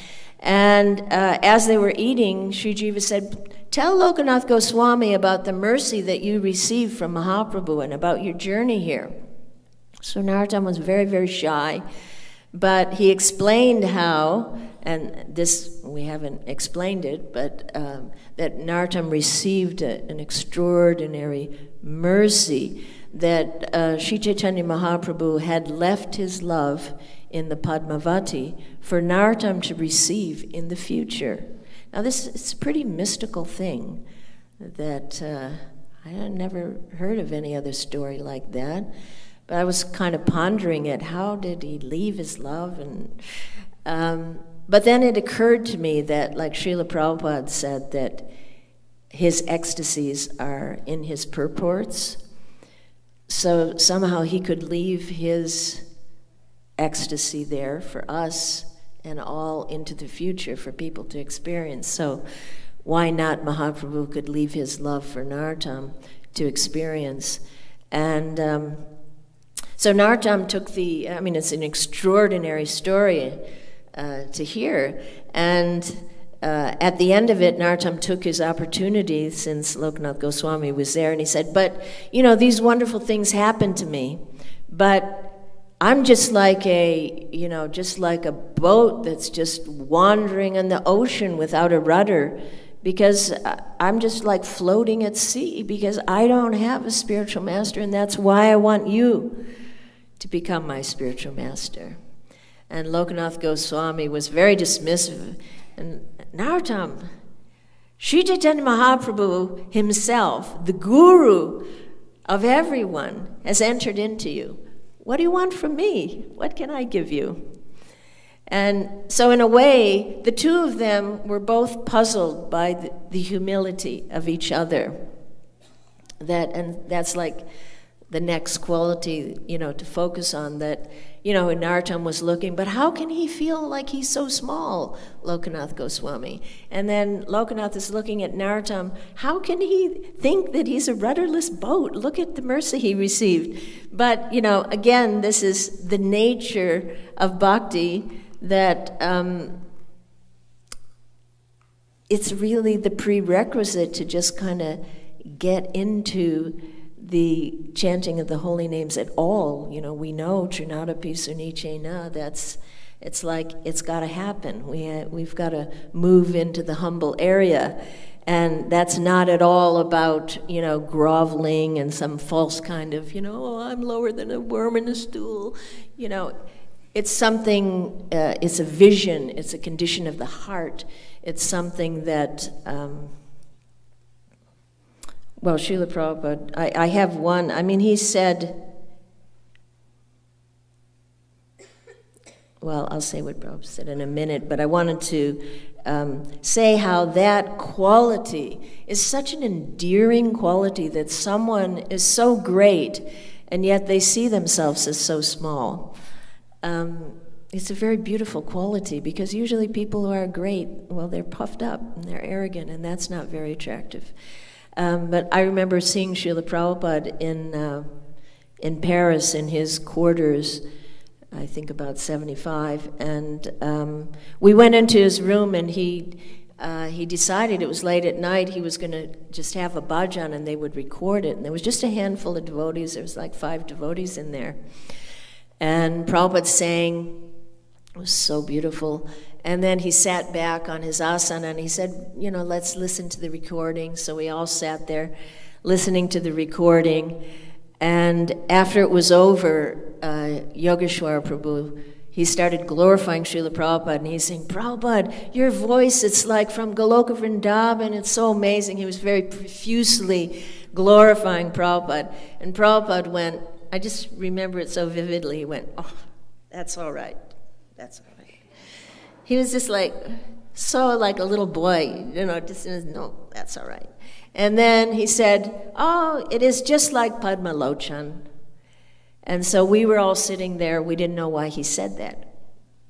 And as they were eating, Sri Jiva said, tell Lokanath Goswami about the mercy that you received from Mahaprabhu and about your journey here. So Narottam was very, very shy, but he explained how, and this, we haven't explained it, but that Narottam received an extraordinary mercy, that Sri Chaitanya Mahaprabhu had left his love in the Padmavati for Narottam to receive in the future. Now this is a pretty mystical thing that I had never heard of any other story like that. But I was kind of pondering it. How did he leave his love? And but then it occurred to me that, like Srila Prabhupada said, that his ecstasies are in his purports. So somehow he could leave his ecstasy there for us and all into the future for people to experience. So why not Mahaprabhu could leave his love for Narottam to experience? And so Narottam took it's an extraordinary story to hear. And at the end of it, Narottam took his opportunity, since Lokanath Goswami was there, and he said, but, these wonderful things happened to me, but I'm just like a boat that's just wandering in the ocean without a rudder, because I'm just like floating at sea, because I don't have a spiritual master, and that's why I want you to become my spiritual master. And Lokanath Goswami was very dismissive. And Narottam, Sri Chaitanya Mahaprabhu himself, the guru of everyone, has entered into you. What do you want from me? What can I give you? And so in a way, the two of them were both puzzled by the humility of each other. And that's like the next quality, to focus on, that, Narottam was looking, but how can he feel like he's so small, Lokanath Goswami? And then Lokanath is looking at Narottam, how can he think that he's a rudderless boat? Look at the mercy he received. But, again, this is the nature of bhakti, that it's really the prerequisite to just kind of get into the chanting of the holy names at all. We know Trinadapi Sunichena, it's like it's got to happen. We've got to move into the humble area. And that's not at all about, groveling and some false kind of, I'm lower than a worm in a stool. It's something, it's a vision, it's a condition of the heart. It's something that, Srila Prabhupada, I have one, he said, I'll say what Prabhupada said in a minute, but I wanted to say how that quality is such an endearing quality, that someone is so great, and yet they see themselves as so small. It's a very beautiful quality, because usually people who are great, they're puffed up and they're arrogant, and that's not very attractive. But I remember seeing Srila Prabhupada in Paris in his quarters, I think about 75, and we went into his room, and he decided, it was late at night, he was going to just have a bhajan and they would record it, and there was just a handful of devotees. There was like 5 devotees in there, and Prabhupada sang. It was so beautiful. And then he sat back on his asana and he said, let's listen to the recording. So we all sat there listening to the recording. And after it was over, Yogeshwara Prabhu, he started glorifying Srila Prabhupada, and he's saying, Prabhupada, your voice, it's like from Goloka Vrindavan, it's so amazing. He was very profusely glorifying Prabhupada. And Prabhupada went, I just remember it so vividly, he went, oh, that's all right, that's all right. He was just like, so like a little boy, just, no, that's all right. And then he said, oh, it is just like Padma Lochan. And so we were all sitting there. We didn't know why he said that.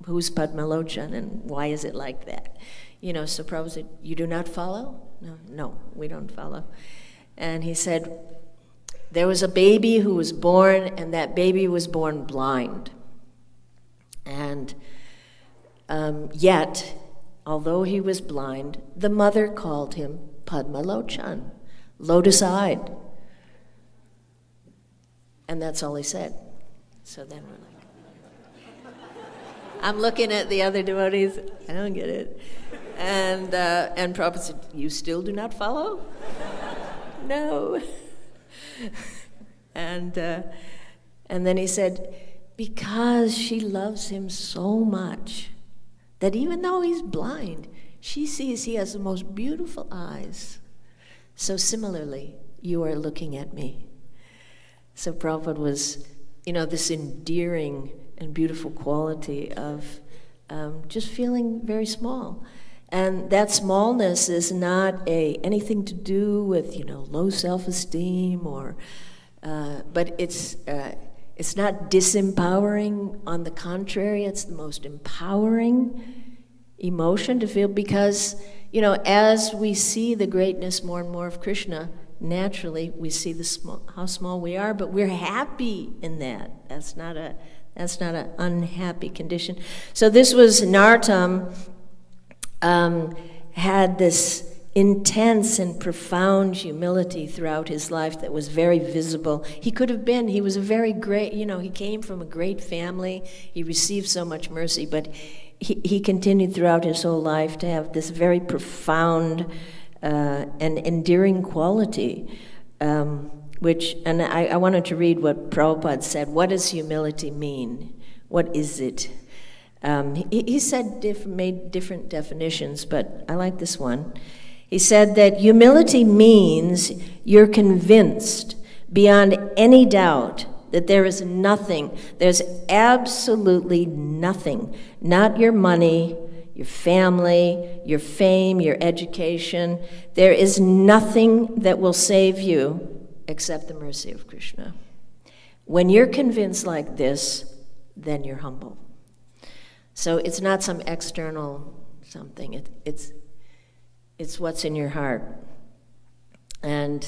Who's Padma Lochan, and why is it like that? So Prabhupada said, you do not follow? No, we don't follow. And he said, there was a baby who was born, and that baby was born blind. And yet, although he was blind, the mother called him Padmalochan, lotus-eyed. And that's all he said. So then we're like, I'm looking at the other devotees, I don't get it. And Prabhupada said, you still do not follow? No. And then he said, because she loves him so much that even though he's blind, she sees he has the most beautiful eyes. So similarly, you are looking at me. So Prabhupada was, this endearing and beautiful quality of just feeling very small. And that smallness is not anything to do with, low self-esteem or, but it's not disempowering. On the contrary, it's the most empowering emotion to feel because, as we see the greatness more and more of Krishna, naturally we see how small we are, but we're happy in that. That's not an unhappy condition. So this was Narottam. Had this intense and profound humility throughout his life that was very visible. He was a very great, he came from a great family. He received so much mercy, but he continued throughout his whole life to have this very profound and endearing quality, and I wanted to read what Prabhupada said. What does humility mean? What is it? He said made different definitions, but I like this one. He said that humility means you're convinced beyond any doubt that there is nothing, there's absolutely nothing, not your money, your family, your fame, your education, there is nothing that will save you except the mercy of Krishna. When you're convinced like this, then you're humble. So it's not some external something. It's what's in your heart. And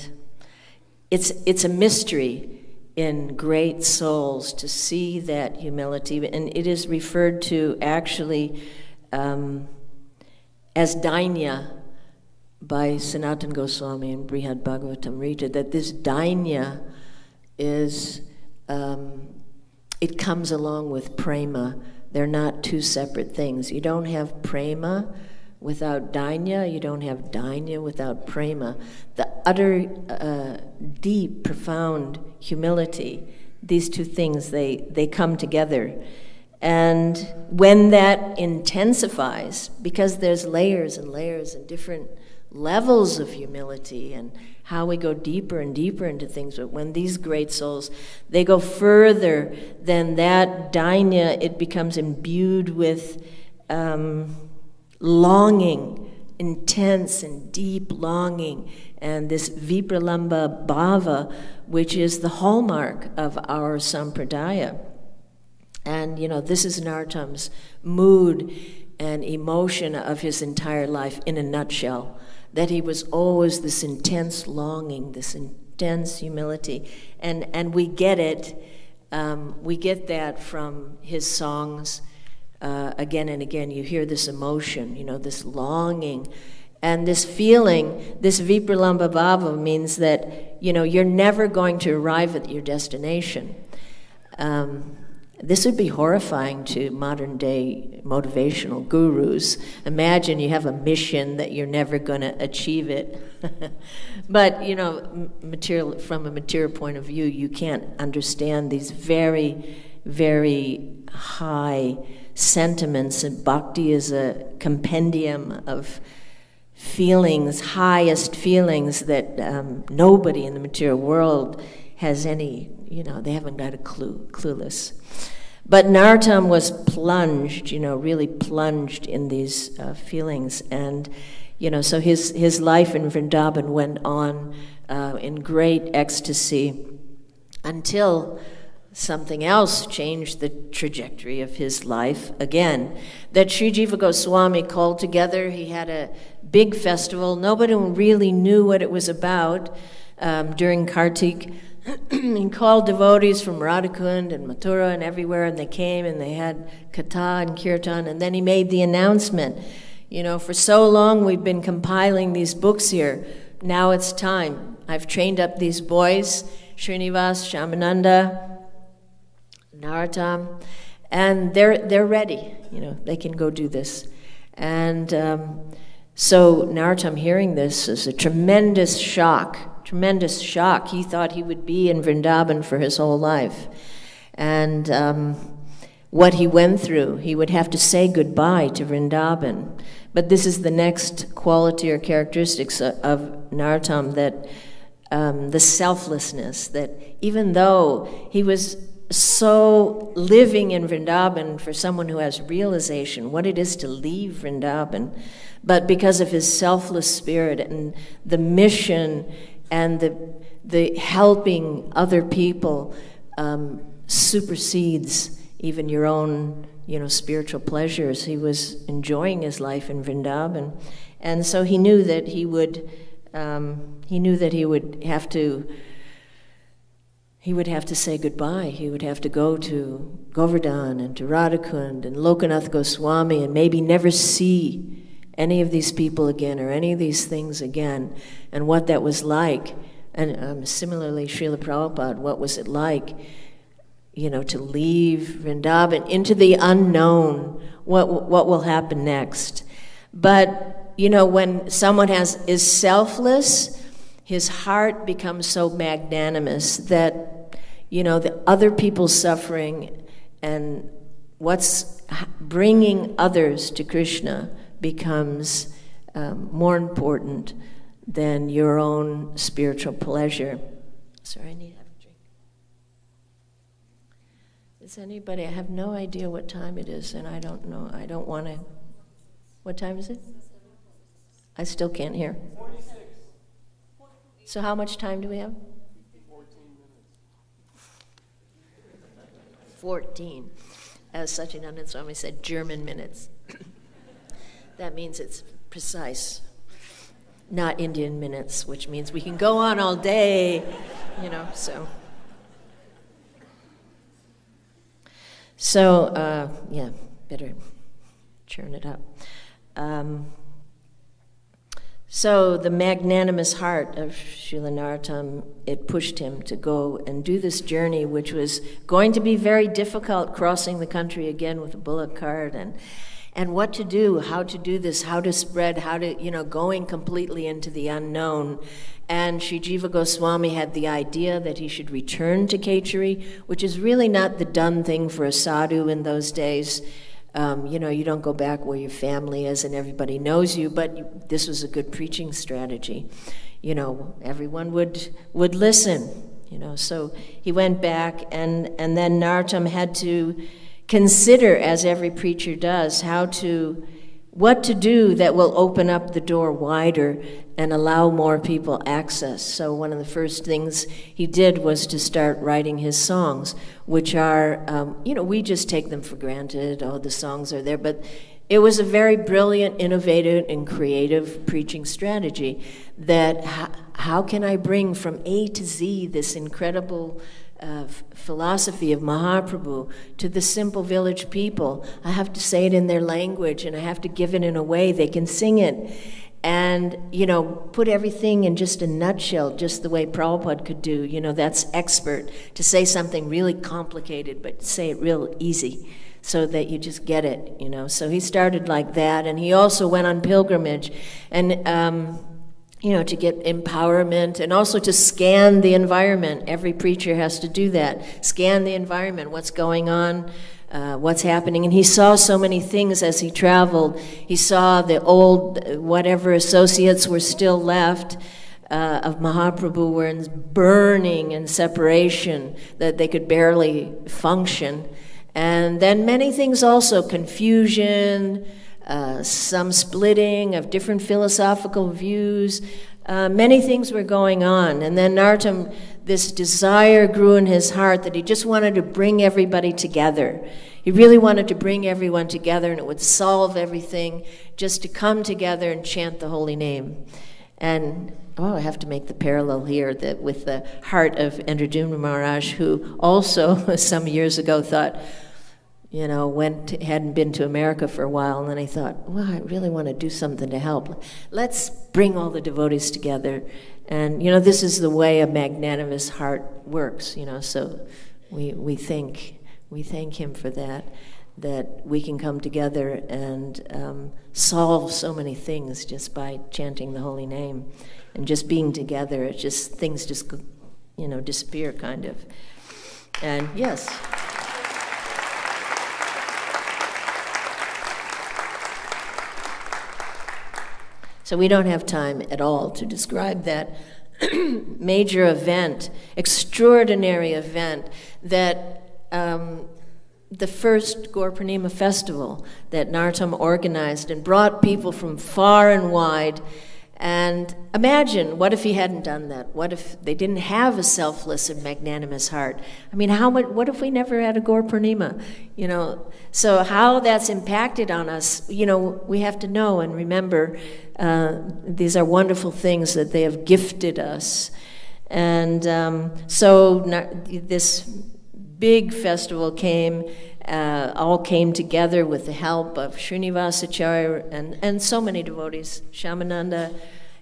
it's a mystery in great souls to see that humility. And it is referred to actually as dainya by Sanatana Goswami in Brihad Bhagavatamrita, that this dainya is, it comes along with prema. They're not two separate things. You don't have prema without dainya. You don't have dainya without prema. The utter, deep, profound humility, these two things, they come together. And when that intensifies, because there's layers and layers and different levels of humility and how we go deeper and deeper into things, but when these great souls, they go further than that dainya, it becomes imbued with longing, intense and deep longing, and this vipralamba bhava, which is the hallmark of our sampradaya. And, this is Narottam's mood and emotion of his entire life in a nutshell, that he was always this intense longing, this intense humility. And we get it, we get that from his songs again and again. You hear this emotion, this longing. And this feeling, this vipralamba bhava means that, you're never going to arrive at your destination. This would be horrifying to modern-day motivational gurus. Imagine you have a mission that you're never going to achieve it. But, from a material point of view, you can't understand these very, very high sentiments. And bhakti is a compendium of feelings, highest feelings that nobody in the material world has any, they haven't got a clueless. But Narottam was plunged, really plunged in these feelings. And, so his life in Vrindavan went on in great ecstasy until something else changed the trajectory of his life again. That Sri Jiva Goswami called together. He had a big festival. Nobody really knew what it was about during Kartik. He called devotees from Radhakund and Mathura and everywhere, and they came and they had katha and kirtan, and then he made the announcement, You know, for so long we've been compiling these books here. Now it's time. I've trained up these boys, Srinivas, Shamananda, Narottam, and they're ready. You know, they can go do this. And so Narottam hearing this is a tremendous shock. He thought he would be in Vrindavan for his whole life. And what he went through, he would have to say goodbye to Vrindavan. But this is the next quality or characteristics of Narottam, that the selflessness, that even though he was so living in Vrindavan for someone who has realization, what it is to leave Vrindavan, but because of his selfless spirit and the mission and the helping other people supersedes even your own, you know, spiritual pleasures. He was enjoying his life in Vrindavan, and so he knew that he would have to. He would have to say goodbye. He would have to go to Govardhan and to Radhakund and Lokanath Goswami and maybe never see any of these people again or any of these things again, and what that was like. And similarly, Srila Prabhupada, what was it like, you know, to leave Vrindavan into the unknown? What will happen next? But, you know, when someone is selfless, his heart becomes so magnanimous that, you know, the other people's suffering and what's bringing others to Krishna becomes more important than your own spiritual pleasure. Sorry, I need to have a drink. Is anybody, I have no idea what time it is, and I don't know, I don't want to, what time is it? I still can't hear. 46. So how much time do we have? 14 minutes. 14. As Satyananda Swami said, German minutes. That means it's precise. Not Indian minutes, which means we can go on all day, you know, so. So, yeah, better churn it up. So the magnanimous heart of Srila Narottam, it pushed him to go and do this journey, which was going to be very difficult, crossing the country again with a bullock cart, and what to do, how to do this, how to spread, how to, you know, going completely into the unknown. And Sri Jiva Goswami had the idea that he should return to Kechari, which is really not the done thing for a sadhu in those days. You know, you don't go back where your family is and everybody knows you, but this was a good preaching strategy. You know, everyone would listen, you know. So he went back, and then Narottam had to consider, as every preacher does, what to do that will open up the door wider and allow more people access. So one of the first things he did was to start writing his songs, which are, you know, we just take them for granted. Oh, the songs are there. But it was a very brilliant, innovative, and creative preaching strategy that how can I bring from A to Z this incredible philosophy of Mahaprabhu to the simple village people. I have to say it in their language, and I have to give it in a way they can sing it. And, you know, put everything in just a nutshell, just the way Prabhupada could do. You know, that's expert, to say something really complicated, but say it real easy so that you just get it, you know. So he started like that, and he also went on pilgrimage, and you know, to get empowerment and also to scan the environment. Every preacher has to do that. Scan the environment, what's going on, what's happening. And he saw so many things as he traveled. He saw the old, whatever associates were still left of Mahaprabhu were in burning and separation, that they could barely function. And then many things also, confusion, some splitting of different philosophical views. Many things were going on. And then Narottam, this desire grew in his heart that he just wanted to bring everybody together. He really wanted to bring everyone together, and it would solve everything, just to come together and chant the holy name. And, oh, I have to make the parallel here that with the heart of Indradyumna Maharaj, who also some years ago thought, you know, hadn't been to America for a while, and then I thought, well, I really want to do something to help. Let's bring all the devotees together. And, you know, this is the way a magnanimous heart works, you know, so we thank him for that we can come together and solve so many things just by chanting the holy name. And just being together, things just, you know, disappear, kind of. And yes. So we don't have time at all to describe that major event, extraordinary event, that the first Gaur Purnima festival that Narottam organized and brought people from far and wide. And imagine, what if he hadn't done that? What if they didn't have a selfless and magnanimous heart? I mean, what if we never had a Gaur Purnima? You know, so how that's impacted on us, you know, we have to know and remember these are wonderful things that they have gifted us. And so this big festival all came together with the help of Srinivasacharya and so many devotees, Shamananda,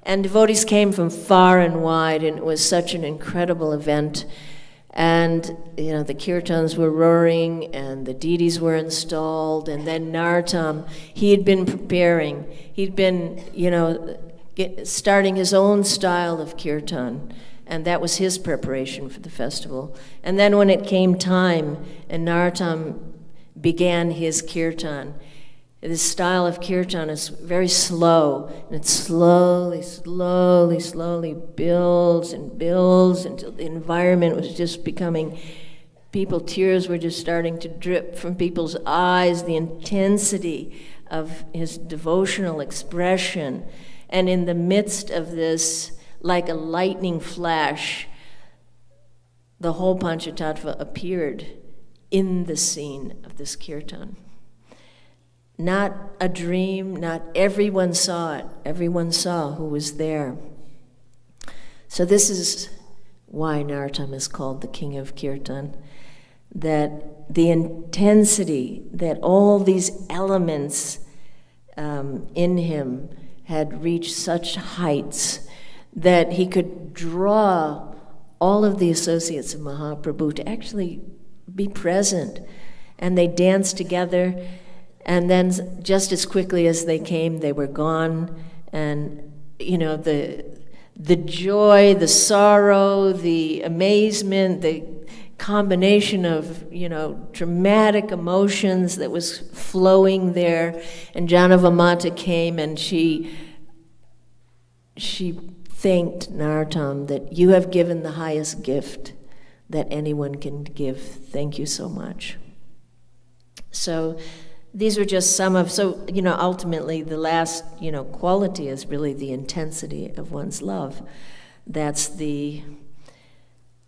and devotees came from far and wide, and it was such an incredible event. And, you know, the kirtans were roaring, and the deities were installed, and then Narottam, he had been preparing. He'd been, you know, starting his own style of kirtan, and that was his preparation for the festival. And then when it came time, and Narottam began his kirtan, this style of kirtan is very slow, and it slowly, slowly, slowly builds and builds until the environment was just becoming, tears were just starting to drip from people's eyes, the intensity of his devotional expression. And in the midst of this, like a lightning flash, the whole Panchatattva appeared in the scene of this kirtan. Not a dream, not everyone saw it. Everyone saw who was there. So this is why Narottam is called the King of Kirtan, that the intensity, that all these elements in him had reached such heights that he could draw all of the associates of Mahaprabhu to actually be present. And they danced together, and then just as quickly as they came, they were gone. And, you know, the joy, the sorrow, the amazement, the combination of, you know, dramatic emotions that was flowing there. And Janavamata came, and she thanked Narottam that you have given the highest gift that anyone can give. Thank you so much. So these are just some of, so, you know, ultimately the last, you know, quality is really the intensity of one's love. That's the,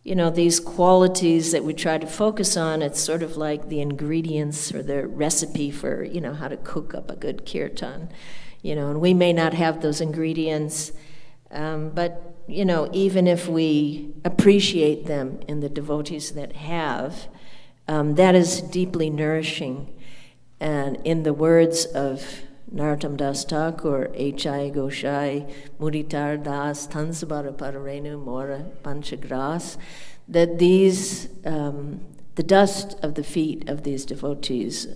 you know, these qualities that we try to focus on. It's sort of like the ingredients or the recipe for, you know, how to cook up a good kirtan. You know, and we may not have those ingredients, but, you know, even if we appreciate them in the devotees that have, that is deeply nourishing. And in the words of Narottam Das Thakur, H.I. Goshai, Muritar Das, Tansabara Pararenu, Mora Panchagras, that these, the dust of the feet of these devotees,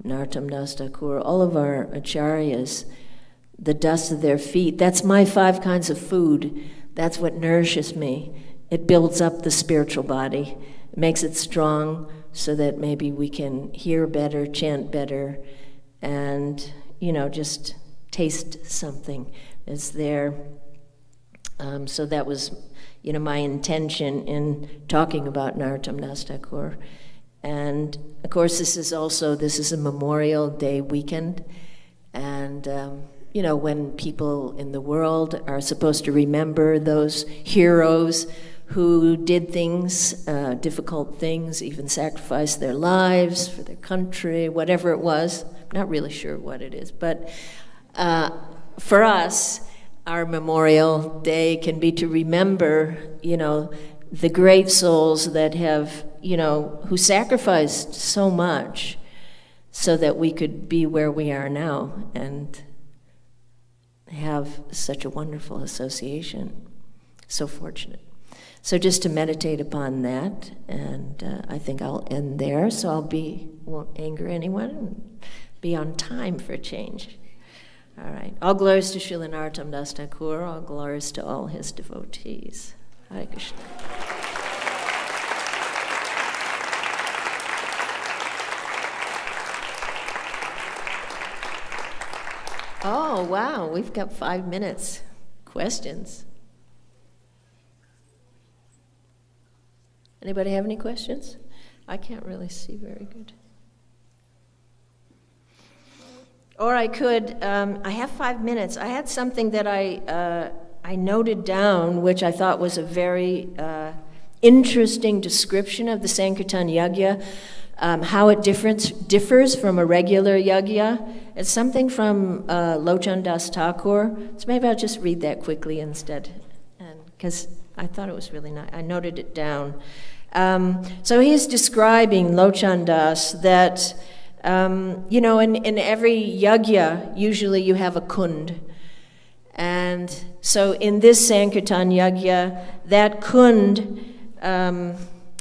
Narottam Das Thakur, all of our acharyas, the dust of their feet, that's my 5 kinds of food. That's what nourishes me. It builds up the spiritual body. It makes it strong so that maybe we can hear better, chant better, and, you know, just taste something is there. So that was, you know, my intention in talking about Narottam Das Thakur. And, of course, this is a Memorial Day weekend, and you know, when people in the world are supposed to remember those heroes who did things, difficult things, even sacrificed their lives for their country, whatever it was. I'm not really sure what it is, but for us, our Memorial Day can be to remember, you know, the great souls that have, you know, who sacrificed so much so that we could be where we are now and have such a wonderful association. So fortunate. So just to meditate upon that, and I think I'll end there, so won't anger anyone and be on time for a change. All right. All glories to Srila Narottam Das Thakur, all glories to all his devotees. Hare Krishna. Oh, wow, we've got 5 minutes. Questions? Anybody have any questions? I can't really see very good. Or I could, I have 5 minutes. I had something that I noted down, which I thought was a very interesting description of the Sankirtan Yagya, how it differs from a regular yagya. It's something from Lochan Das Thakur. So maybe I'll just read that quickly instead, because I thought it was really nice. I noted it down. So he's describing, Lochan Das, that, in every yagya, usually you have a kund. And so in this Sankirtan Yagya, that kund,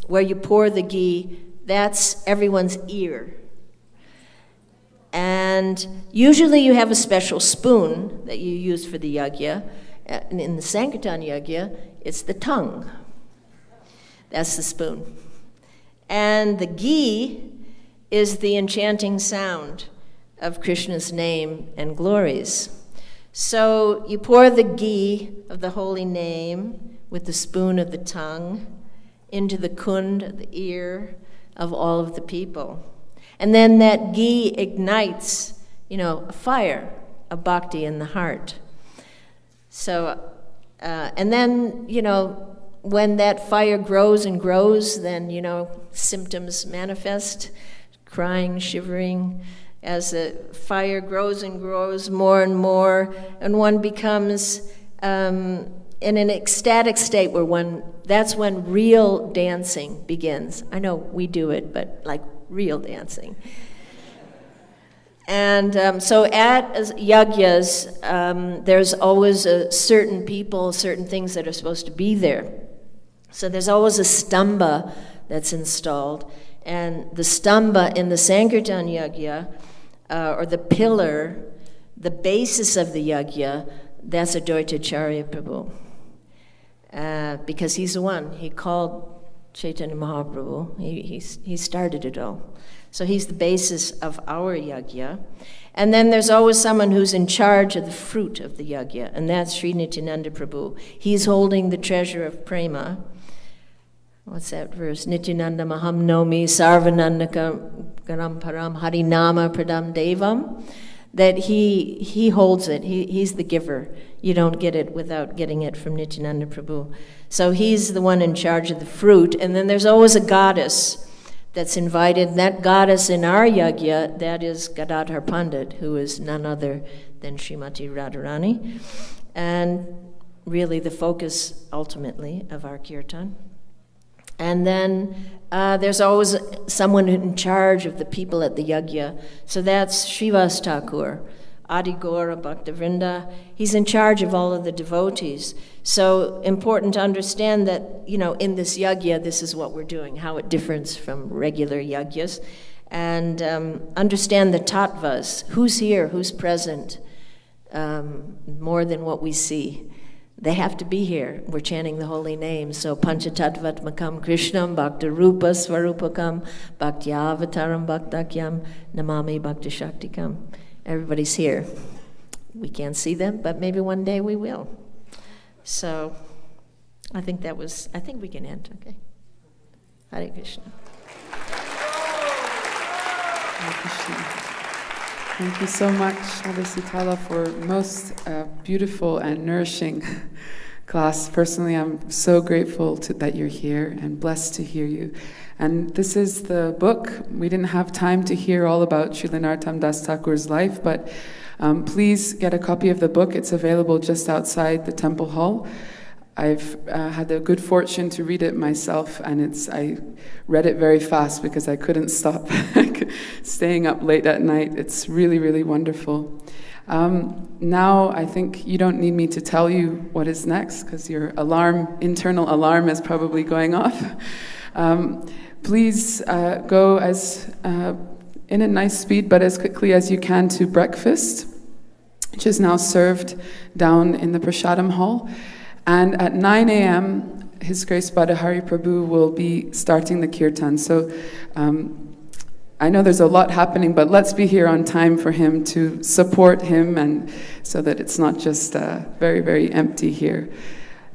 where you pour the ghee, that's everyone's ear. And usually you have a special spoon that you use for the yagya. And in the Sankirtan Yagya, it's the tongue. That's the spoon. And the ghee is the enchanting sound of Krishna's name and glories. So you pour the ghee of the holy name with the spoon of the tongue into the kund, the ear of all of the people. And then that ghee ignites, a fire of bhakti in the heart. So, and then, when that fire grows and grows, then, symptoms manifest, crying, shivering. As the fire grows and grows more and more, and one becomes in an ecstatic state that's when real dancing begins. I know we do it, but like real dancing. And so at yagyas, there's always certain people, certain things that are supposed to be there. So there's always a stamba that's installed. And the stamba in the Sankirtan Yagya, or the pillar, the basis of the yagya, that's Advaitacharya Prabhu. Because he's the one. He called Chaitanya Mahaprabhu. He started it all. So he's the basis of our yagya. And then there's always someone who's in charge of the fruit of the yagya, and that's Sri Nityananda Prabhu. He's holding the treasure of prema. What's that verse? Nityananda Maham Nomi Sarvananda Garam Param Harinama Pradam Devam. That he holds it. He's the giver. You don't get it without getting it from Nityananda Prabhu. So he's the one in charge of the fruit. And then there's always a goddess that's invited. That goddess in our yagya, that is Gadadhar Pandit, who is none other than Srimati Radharani, and really the focus, ultimately, of our kirtan. And then there's always someone in charge of the people at the yagya. So that's Srivas Thakur, Adi Gaura Bhaktavrinda. He's in charge of all of the devotees. So important to understand that, in this yagya, this is what we're doing, how it differs from regular yagyas. And understand the tattvas, who's here, who's present, more than what we see. They have to be here. We're chanting the holy name. So Panchatattvatmakam Krishnam Bhakta Rupa Svarupakam Bhaktyavataram Bhaktakyam Namami Bhakti Shaktikam. Everybody's here. We can't see them, but maybe one day we will. So I think we can end, okay? Hare Krishna. Hare Krishna. Thank you so much, Adesitala, for most beautiful and nourishing class. Personally, I'm so grateful that you're here and blessed to hear you. And this is the book. We didn't have time to hear all about Srila Narottam Das Thakur's life, but please get a copy of the book. It's available just outside the temple hall. I've had the good fortune to read it myself, and I read it very fast because I couldn't stop staying up late at night. It's really, really wonderful. Now I think you don't need me to tell you what is next, because your internal alarm is probably going off. Please go in a nice speed, but as quickly as you can, to breakfast, which is now served down in the Prasadam hall. And at 9 a.m., His Grace Badahari Prabhu will be starting the kirtan. So I know there's a lot happening, but let's be here on time for him, to support him, and so that it's not just very, very empty here.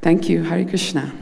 Thank you. Hare Krishna.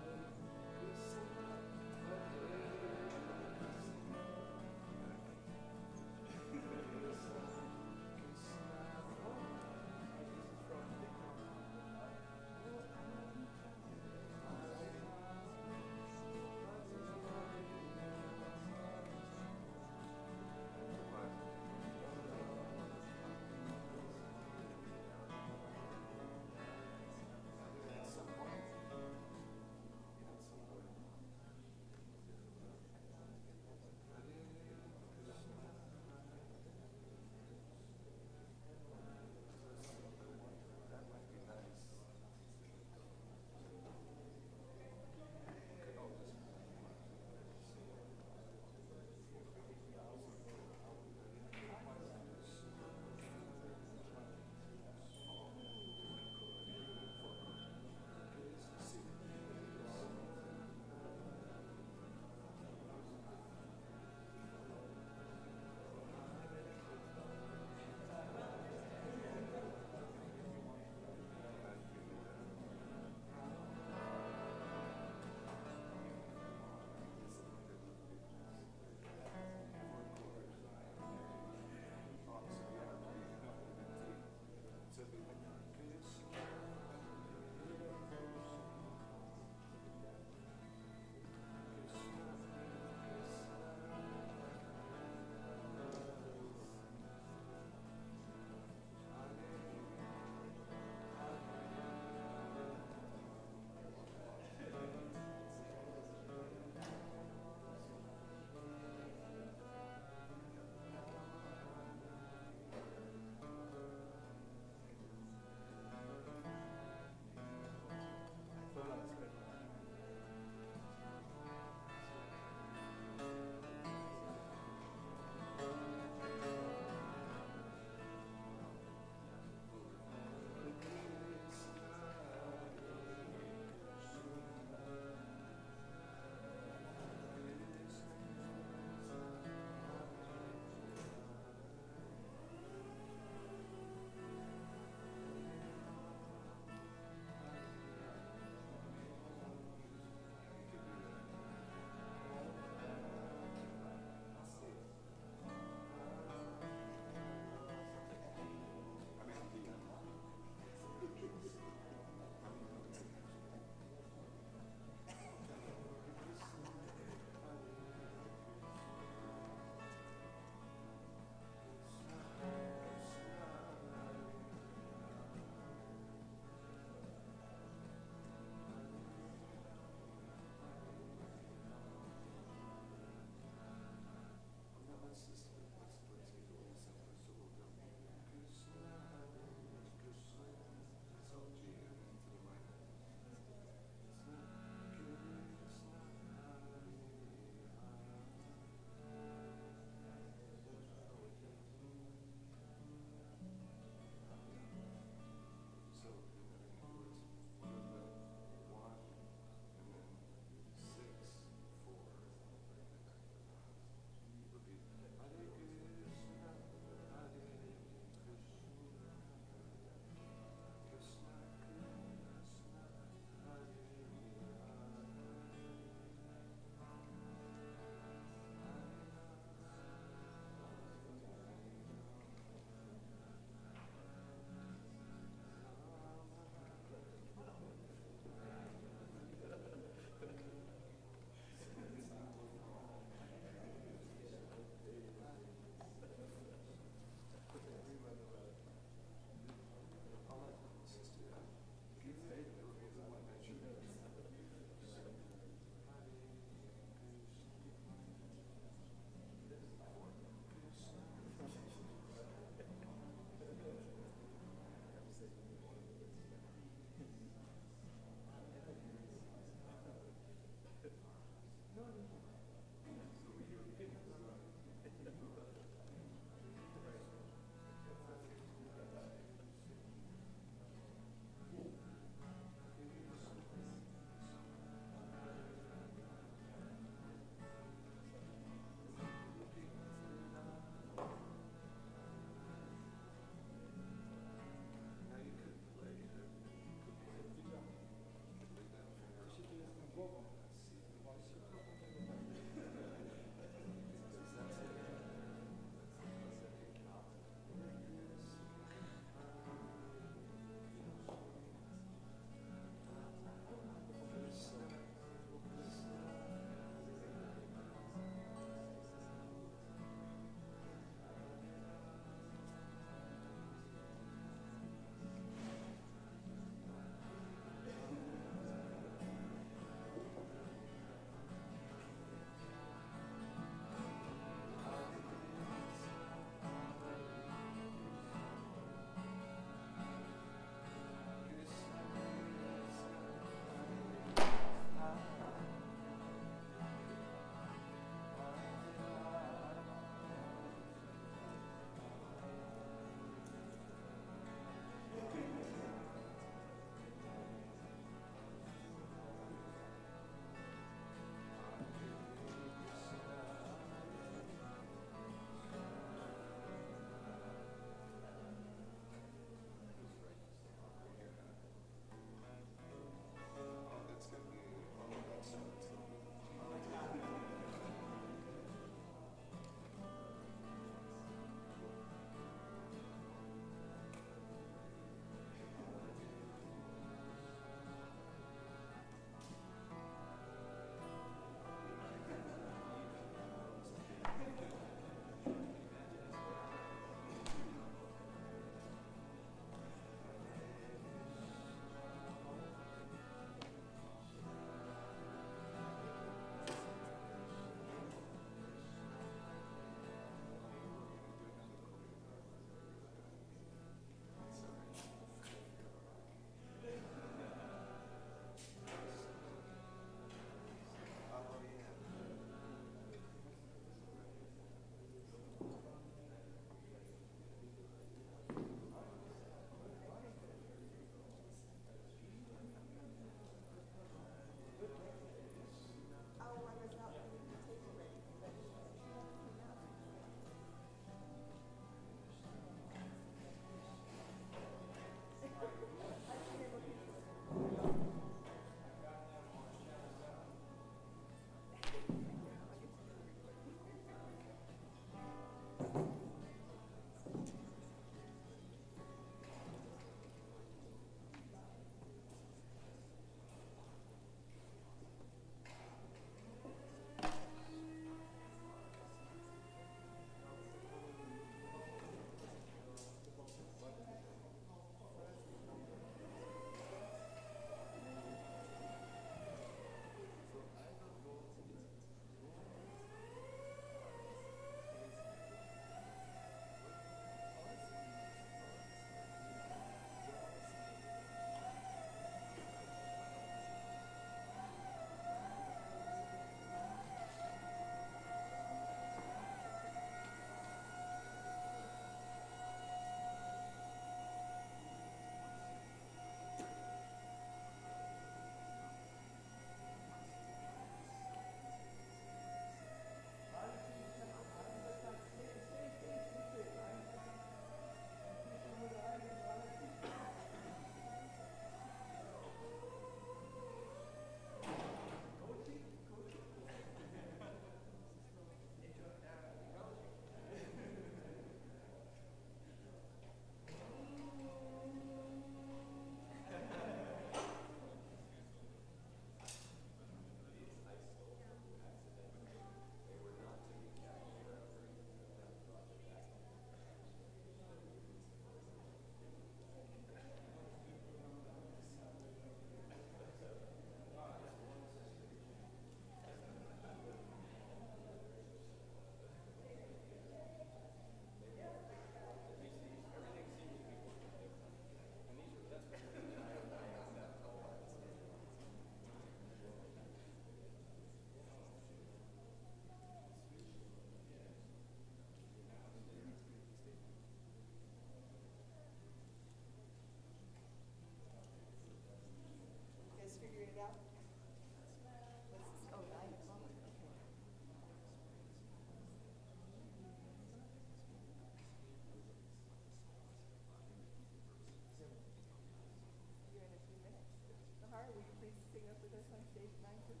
on stage at 9 too?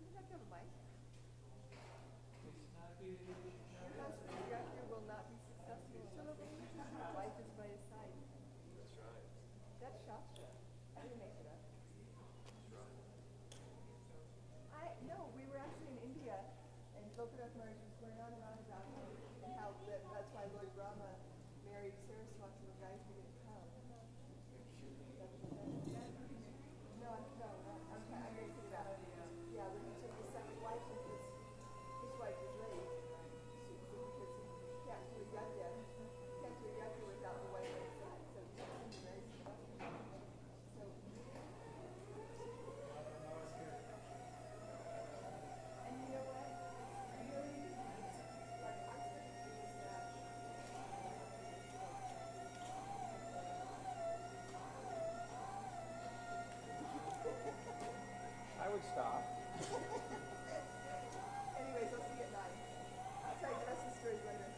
You have to have a mic. Your husband, director, will not be successful unless his wife is by his side. That's right. That's Shastra. I didn't make it up. No, we were actually in India, and Gopinath Maharaj was going on and on about him, and how that's why Lord Brahma married Saraswati, the guys who didn't come. No, I'm going to figure it out. Yeah, when he took his second wife, because his wife was late, because he can't do a yajna without the wife on his side, so he married somebody. So. And you know what? Really, like, I'm going to do this now. I would stop. Anyways, I'll see you at 9. I'll tell you the rest of the stories later.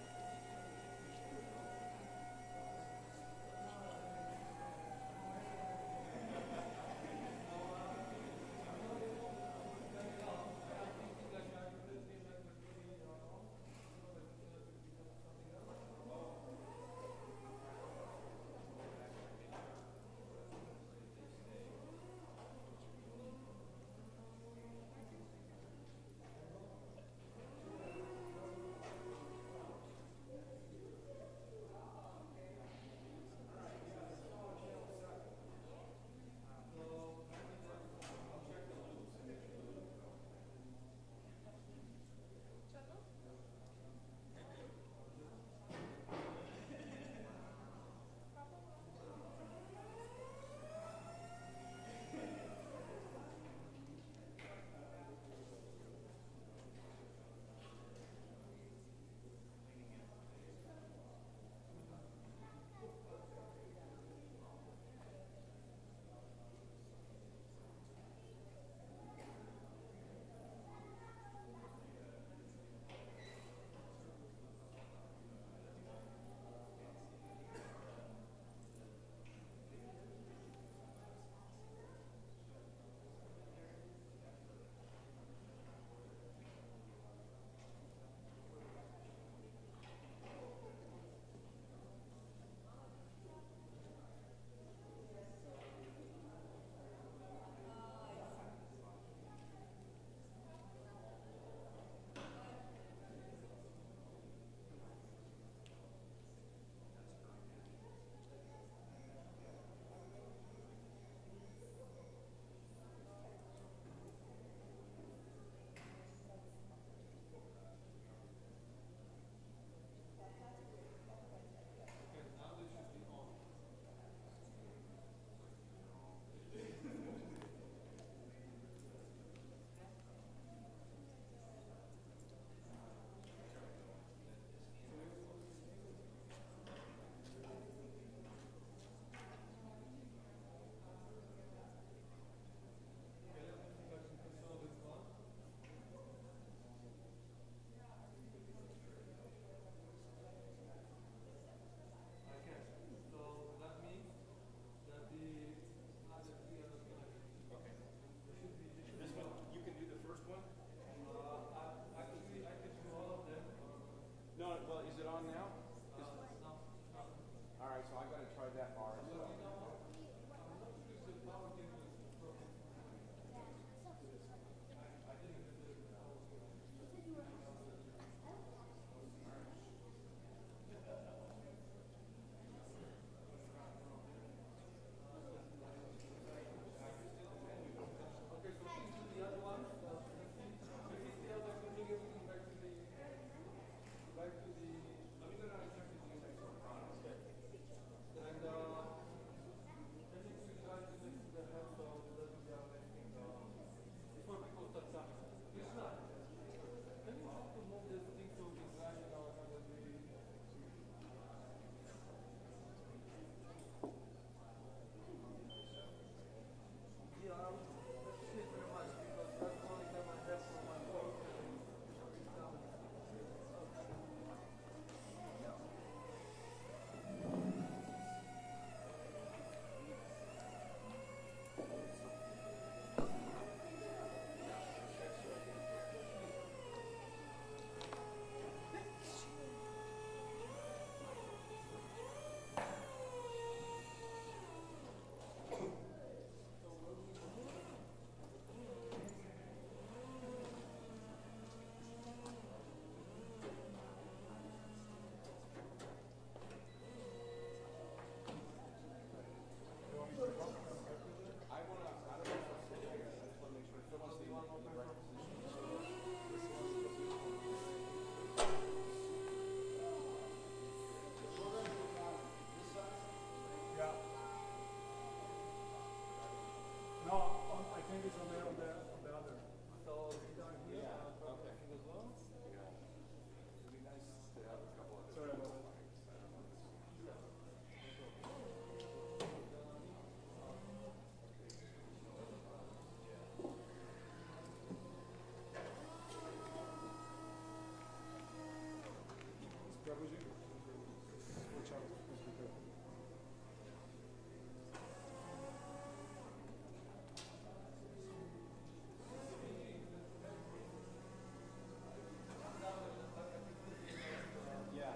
Yeah.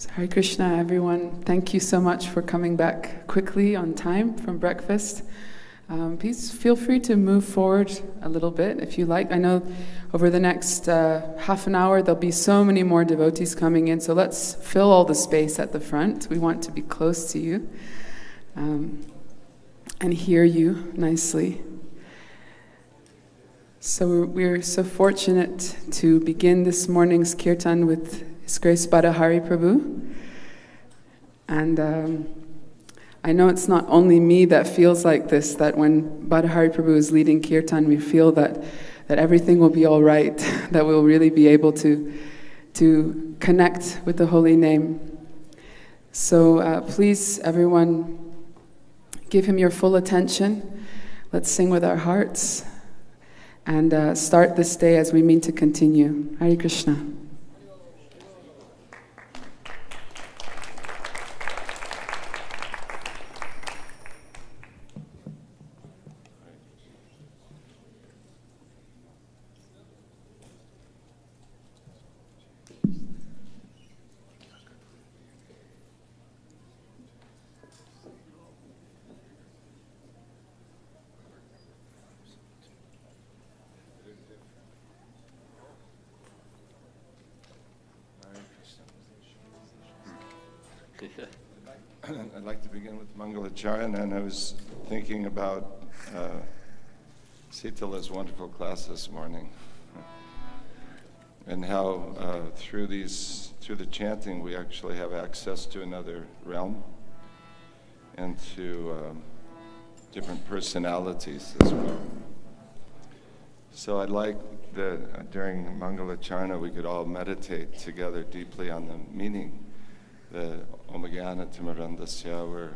So Hare Krishna, everyone. Thank you so much for coming back quickly on time from breakfast. Please feel free to move forward a little bit if you like. I know over the next half an hour there'll be so many more devotees coming in, so let's fill all the space at the front. We want to be close to you and hear you nicely. So we're so fortunate to begin this morning's kirtan with His Grace Badahari Prabhu. And I know it's not only me that feels like this, that when Badahari Prabhu is leading kirtan, we feel that everything will be all right, that we'll really be able to connect with the holy name. So please, everyone, give him your full attention. Let's sing with our hearts and start this day as we mean to continue. Hare Krishna. I'd like to begin with Mangalacharana, and I was thinking about Sitala's wonderful class this morning, and how through the chanting we actually have access to another realm and to different personalities as well. So I'd like that during Mangalacharana we could all meditate together deeply on the meaning. The Omagana Timarandasya, we're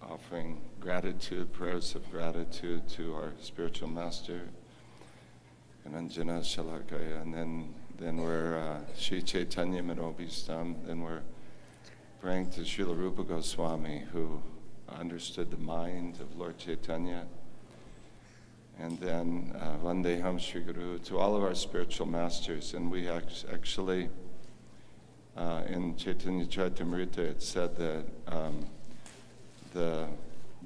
offering gratitude, prayers of gratitude to our spiritual master, Ananjana Shalakaya, and then we're Sri Chaitanya Manobhistam, then we're praying to Srila Rupa Goswami, who understood the mind of Lord Chaitanya, and then Vandeham Shri Guru, to all of our spiritual masters. And we actually in Chaitanya Charitamrita, it said that the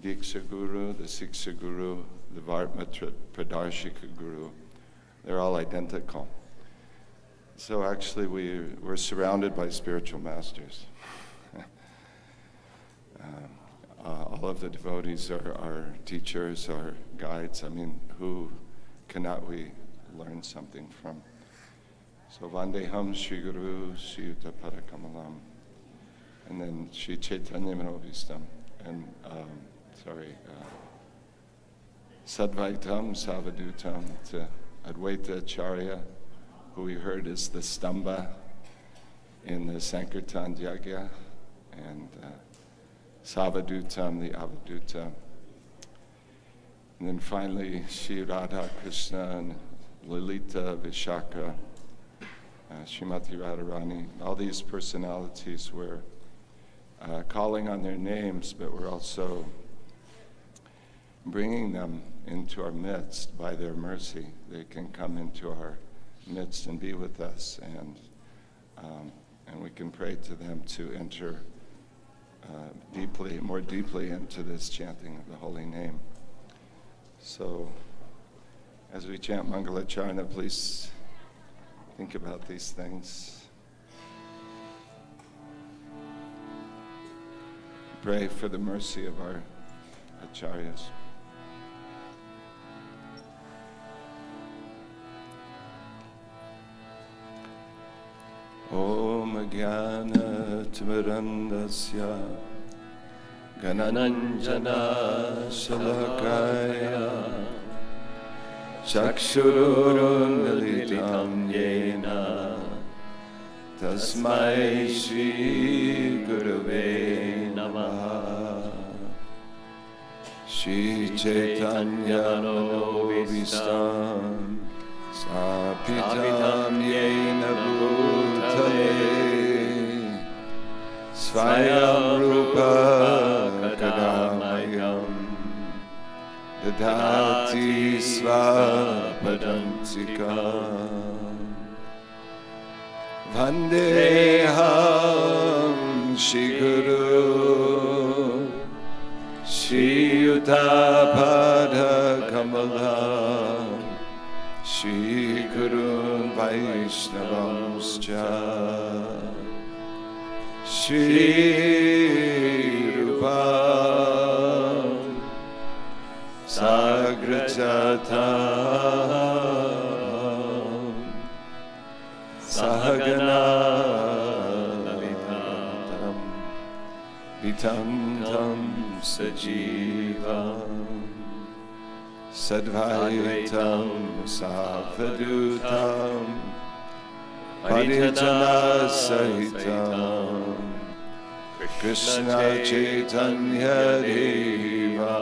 Diksha Guru, the Siksha Guru, the Vartma Pradarshika Guru, they're all identical. So actually we're surrounded by spiritual masters. All of the devotees are our teachers, our guides. I mean, who cannot we learn something from? So Vandeham Shri Guru Shri Yuta Parakamalam, and then Shri Chaitanya Manobhistam, and Sadvaitam Savadutam to Advaita Acharya, who we heard is the Stamba in the Sankirtan Yagya, and Savadutam, the Avaduta. And then finally, Shri Radha Krishna and Lalita Vishaka, Srimati Radharani. All these personalities were calling on their names, but we're also bringing them into our midst by their mercy. They can come into our midst and be with us, and we can pray to them to enter more deeply into this chanting of the holy name. So, as we chant Mangalacharna, please think about these things. Pray for the mercy of our acharyas. Om Jnana Timirandasya Ganananjana Shalakaya Chakshurunalitam Yena Tasmai Shri Gurave Namaha Shri Chaitanya Manovistam Sapitam Yena Bhutale Svayam Rupa Kadamayam Dadati Svapadantikam Vandeham Shri Guru Shri Yuttapada Kamalam Shri Gurun Vaishnavamscha Shri Rupam Sagrajatam Sahagana Lalitam Vitantam Sajivam Sadvaitam Savadutam Parijana Sahitam Krishna Chaitanya Deva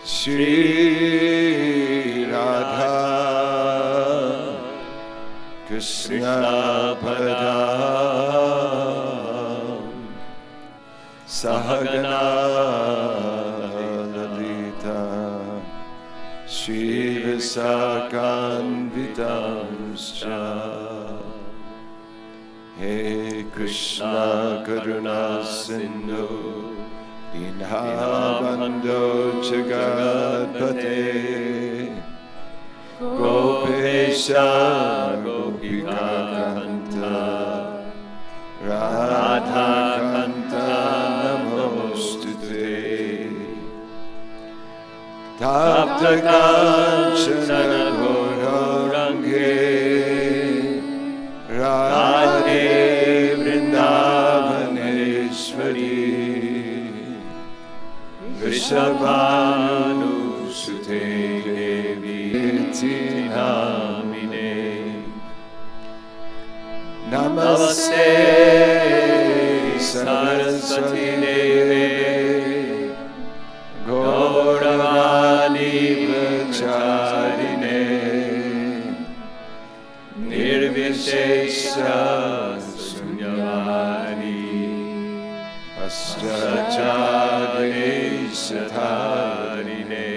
Shri Radha Krishna Padam Sahagana Shri Visakanvitamscha He Krishna Karuna Sindhu Dinabandho Jagatpate Gopesha Gopika Kanta Radha Kanta Namostute Tapta Kanchana Gaurange Radhe Vrindavaneshwari Vrishabhanu Sute Devi Namine Namaste Saraswati Deve Gauravani Vacharine Nirvishesha Sunyavani Astracharishadharine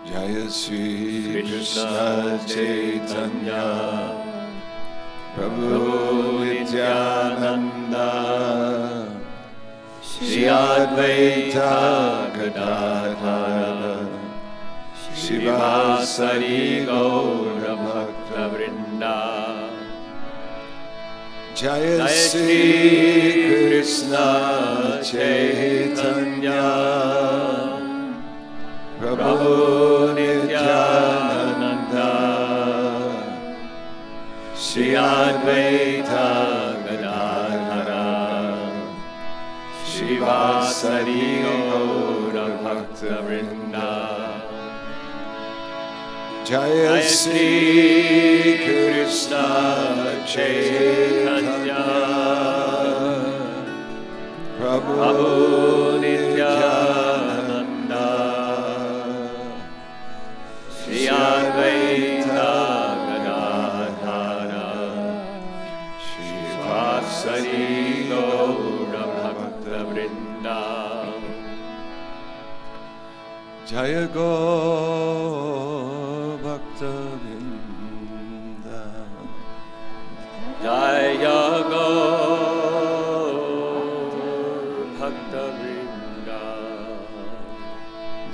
Jaya Sri Krishna Chaitanya Prabhu Nityananda Shri Advaita Gadadhara Shivasari Gaura Bhakta Vrinda Jaya Sri Krishna Chaitanya Prabhu Nityananda Shri Advaita Gadadhara Shiva Sri Gaura Bhakta Vrinda. Jaya Sri Krishna Chaitanya Prabhu Nityananda Shri Advaita Gadadhara Sri Gaura Bhakta Vrinda. Jaya Gaura Bhakta Vrinda. Jaya Gaura Bhakta Vrinda.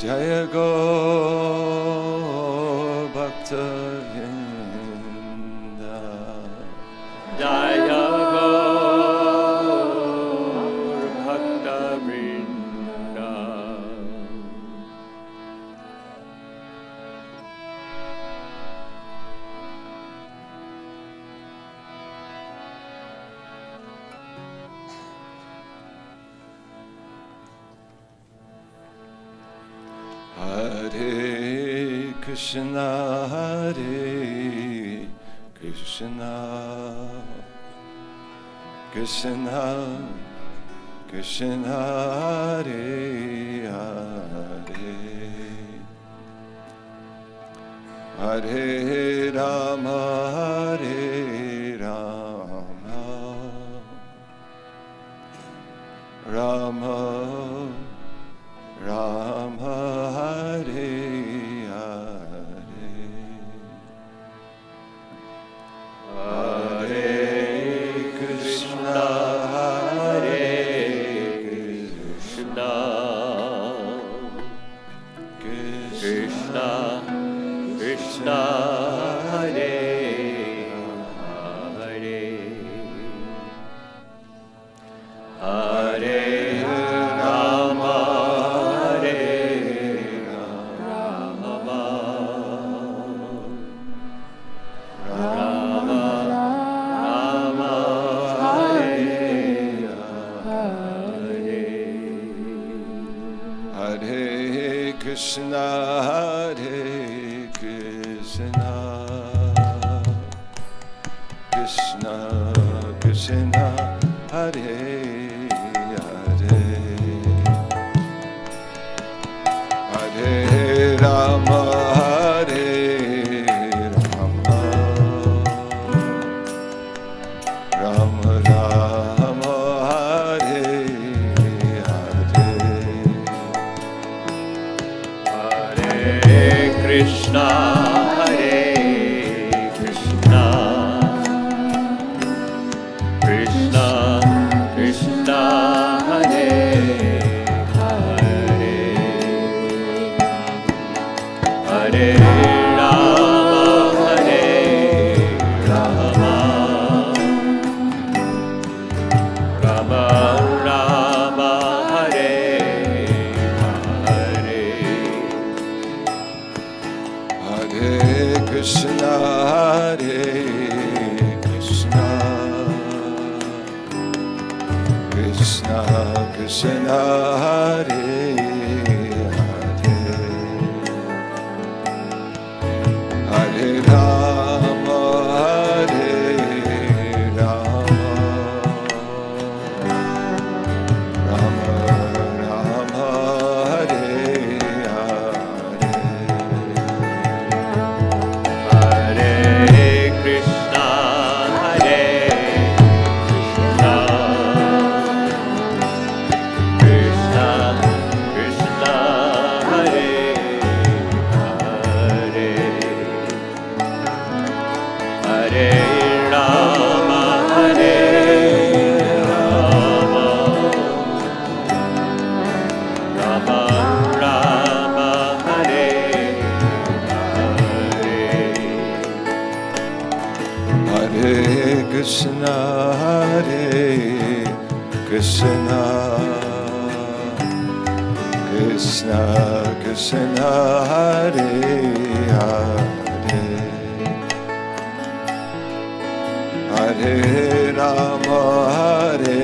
Jaya Gaura Bhakta Vrinda. Jaya Hare Krishna, Hare Krishna, Krishna Krishna, Hare Hare, Hare Rama, Hare Rama, Rama Rama, Hare Hare, Hare Krishna, Hare Krishna, Krishna Krishna, Hare Hare, Hare Rama, Krishna, Hare Krishna, Krishna Krishna, Hare Hare, Hare Rama, Hare Rama, Rama Rama, Hare Krishna, Hare Krishna, Krishna Krishna, Hare Hare, Hare Rama, Hare Rama, Rama Rama, Hare Krishna, Hare Krishna, Krishna Krishna, Hare Hare, Hare Rama, Hare Rama, Rama Rama, Hare Krishna, Hare Krishna, Hare Krishna, Krishna Krishna, Hare Hare, Hare Rama, Hare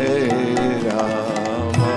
Rama,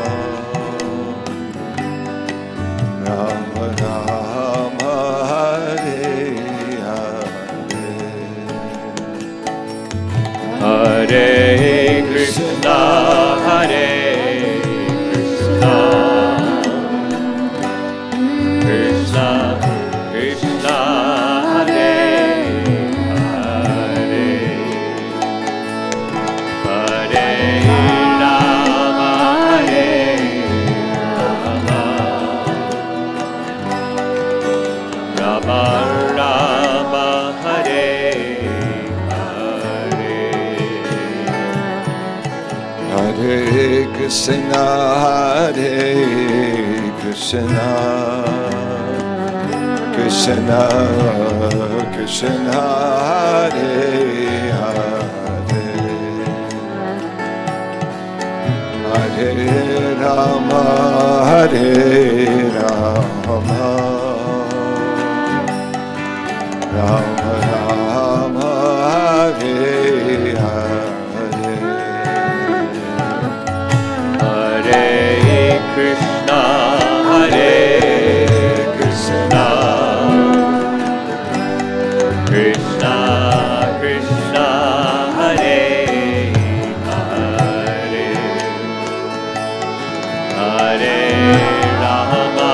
Krishna, Hare Krishna, Krishna Krishna, Hare Hare, Hare Rama, Hare Rama, Rama Rama, Hare Hare, Hare Krishna, Hare Krishna, Krishna Krishna, Hare Hare, Hare Rama,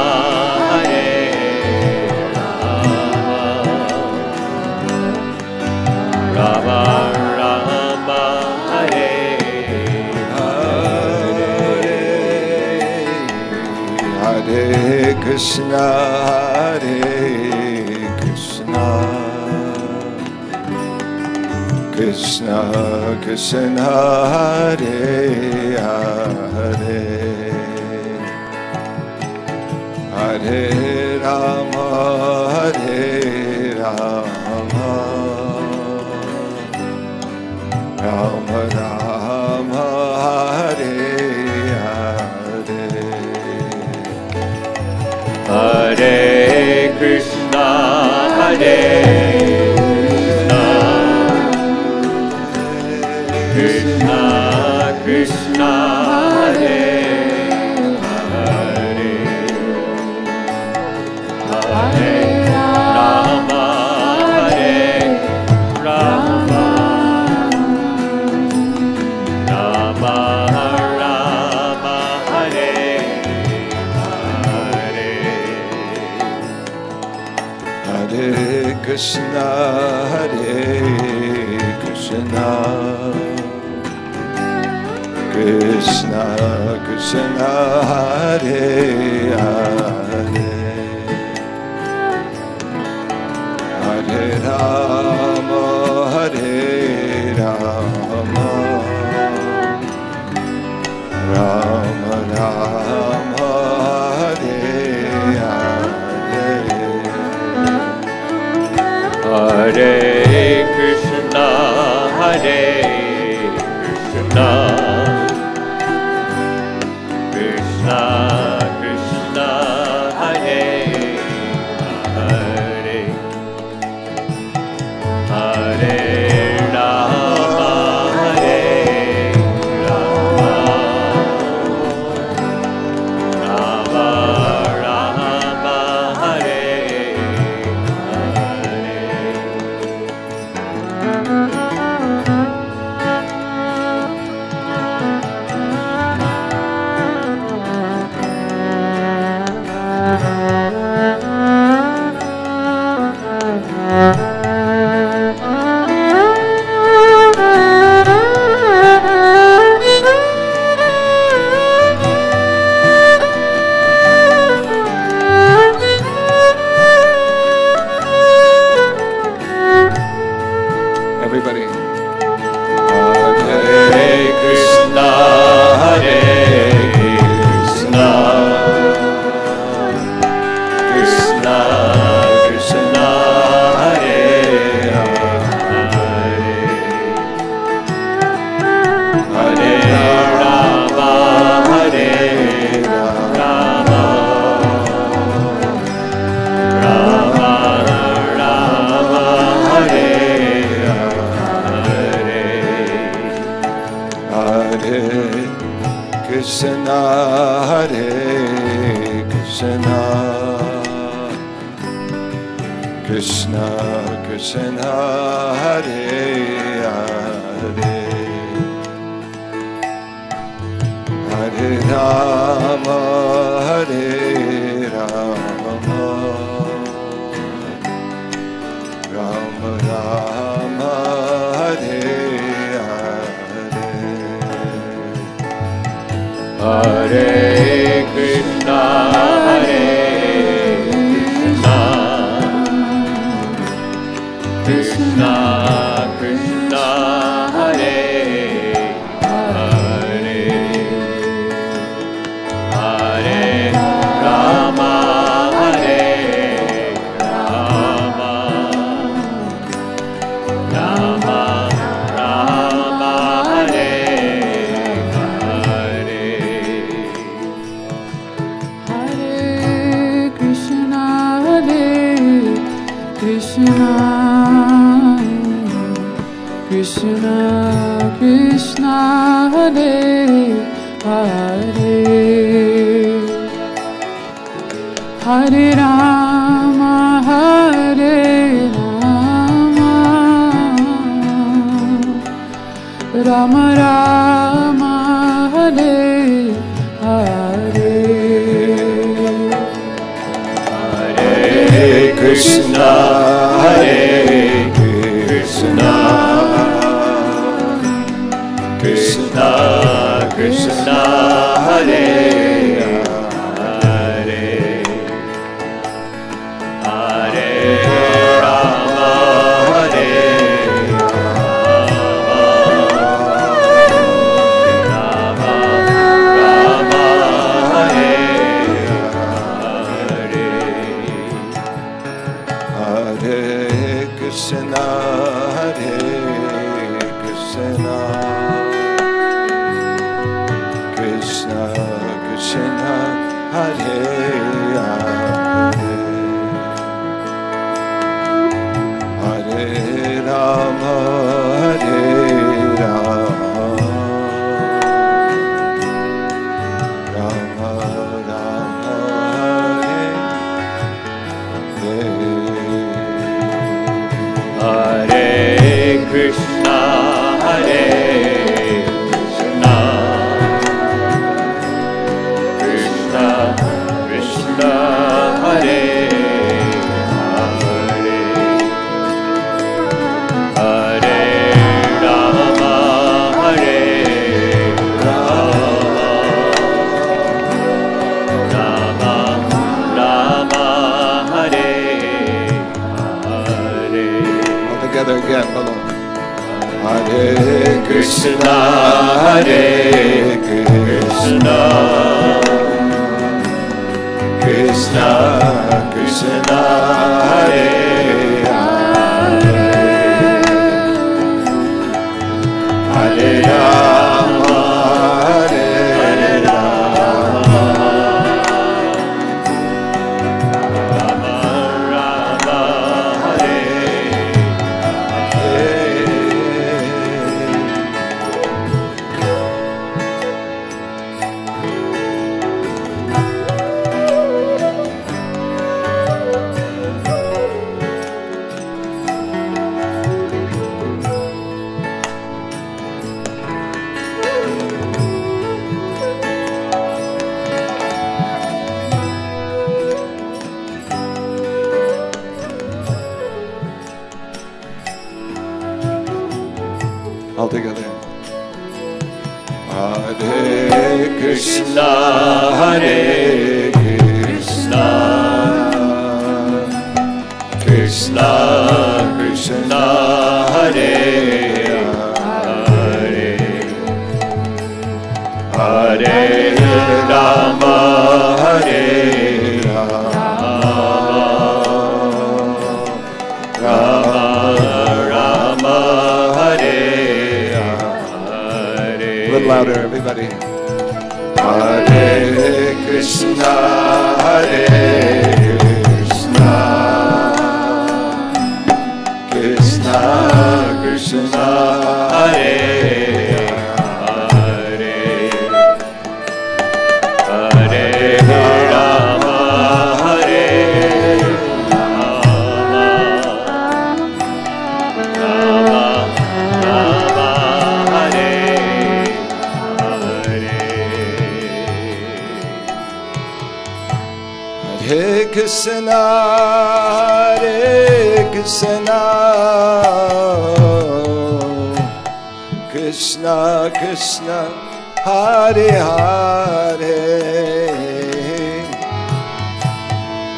Hare Rama, Rama Rama, Hare Hare Krishna, Hare Krishna, Krishna Krishna, Hare Hare, Hare Rama, Hare Rama, Rama Rama, Hare Hare, Hare Krishna, Hare Krishna, Krishna Krishna, Hare Hare, Hare Rama, Hare Rama, Rama Rama, Hare Hare, Hare Krishna, Hare Krishna, Krishna Krishna, Hare Hare, Hare Rama, Hare Rama, Rama Rama, Hare Hare, Hare Krishna, Hare Krishna, Krishna Krishna, Hare Hare, Hare Rama, Hare Rama, Rama Rama, Hare everybody. Hare Krishna, Hare Krishna, Krishna Krishna, Hare Hare, Hare Rama, Hare Rama, Rama Rama, Hare Hare Krishna, Hare Krishna, Krishna Krishna, Hare Hare, Hare Rama, Hare Rama, Rama Rama, Hare Hare Krishna, Hare Krishna, Krishna Krishna, Hare Hare, Krishna, Krishna, Krishna, Hare Hare, Hare Rama, Hare Rama, Rama Rama, Hare Hare, Hare Krishna, Hare Krishna, Krishna Krishna, Hare Hare, Hare Rama, Hare Rama, Rama Hare Hare Krishna, Hare Krishna, Krishna Krishna, Hare Hare, Hare Rama, Hare Rama, Rama Rama, Hare Hare Krishna, Hare Krishna, Krishna Krishna, Hare Hare, Hare Rama, Hare Rama, Rama Rama, Hare Hare. together again, hello. Hare Krishna, Hare Krishna, Krishna Krishna, Hare Hare, Hare Rama, Hare Rama, Rama Rama, Hare all together. Hare Krishna, Hare Krishna, Krishna Krishna, Hare Hare, Hare Rama, Hare Rama, Rama Rama, Hare Hare. A little louder, everybody. Hare Krishna, Hare Krishna, Krishna Krishna, Hare Hare, Hare Rama, Hare Rama, Rama Rama, Hare Hare Krishna, Hare Krishna, Krishna Krishna, Hare Hare,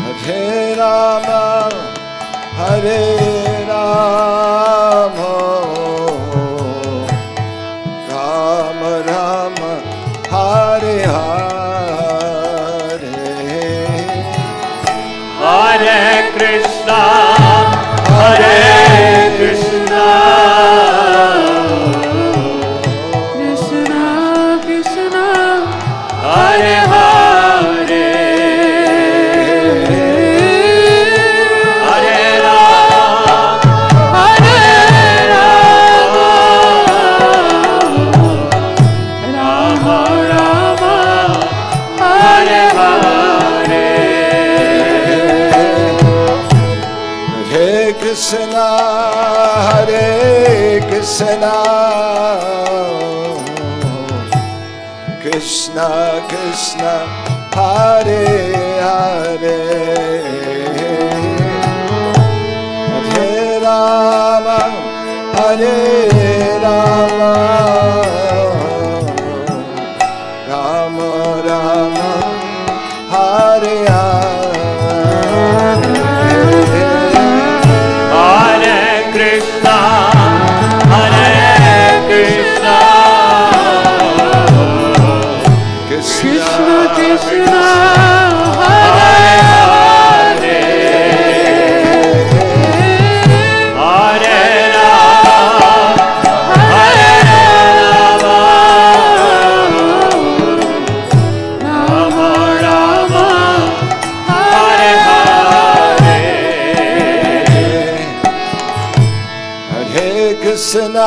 Hare Rama, Hare Rama, Rama Rama, Hare Hare, Hare Krishna, Hare Krishna, Krishna, Krishna, Hare Hare. Krishna, Hare Krishna, Krishna Krishna, Hare Hare, Hare Rama, Hare Rama, Rama Rama, Hare Hare, Hare Krishna, Hare Krishna, Krishna Krishna, Hare Hare, Hare Rama, Hare Rama, Rama Rama, Hare Hare. Hare Krishna,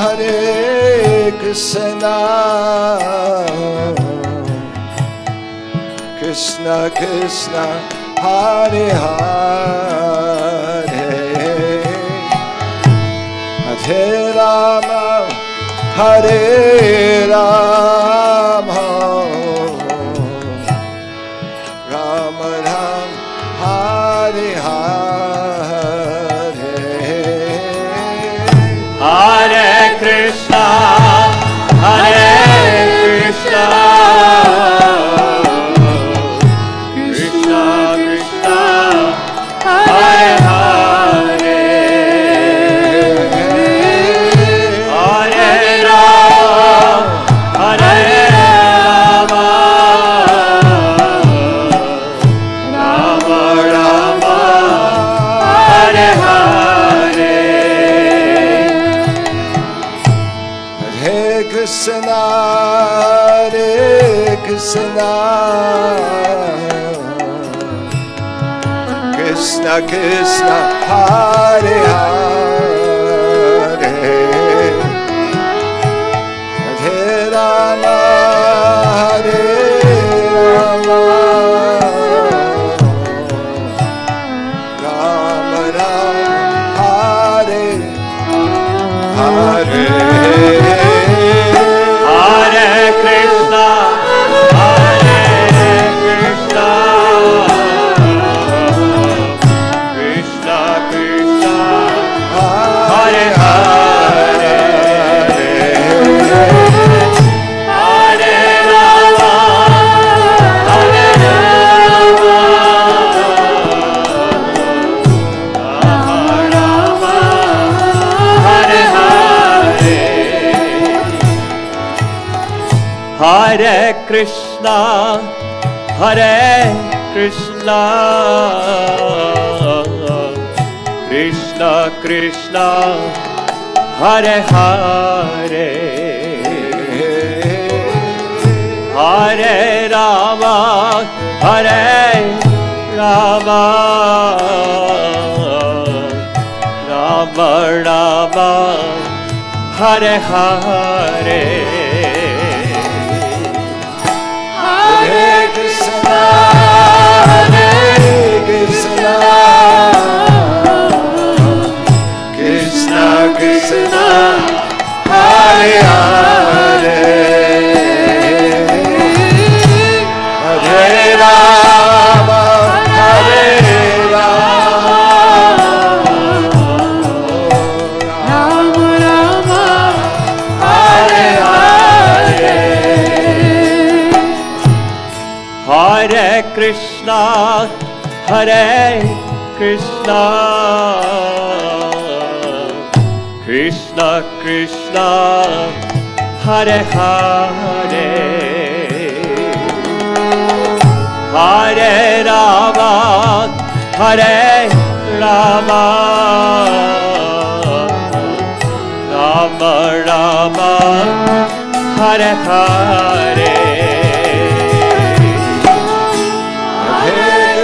Hare Krishna, Krishna Krishna, Hare Hare, Hare Rama, Hare Rama, Rama Rama, Hare Hare, Hare Krishna, Hare Krishna, Krishna Krishna, Hare Hare, Hare Rama, Hare Rama, Rama Rama, Hare Hare. Hare Krishna, Hare Krishna, Krishna Krishna, Hare Hare, Hare Rama, Hare Rama, Rama Rama, Hare Hare. Hare Krishna, Hare Krishna, Krishna Krishna, Hare Hare, Hare Rama, Hare Rama, Rama Rama, Hare Hare. Hare Krishna, Hare Krishna, Krishna Krishna, Hare Hare, Hare Rama, Hare Rama, Rama Rama, Hare Hare. Hare Krishna, Hare Krishna, Krishna Krishna, Hare Hare, Hare Rama, Hare Rama, Rama Rama, Hare Hare. Hare Krishna, Hare Krishna, Krishna Krishna, Hare Hare, Hare Rama, Hare Rama, Rama Rama, Hare Hare. Hare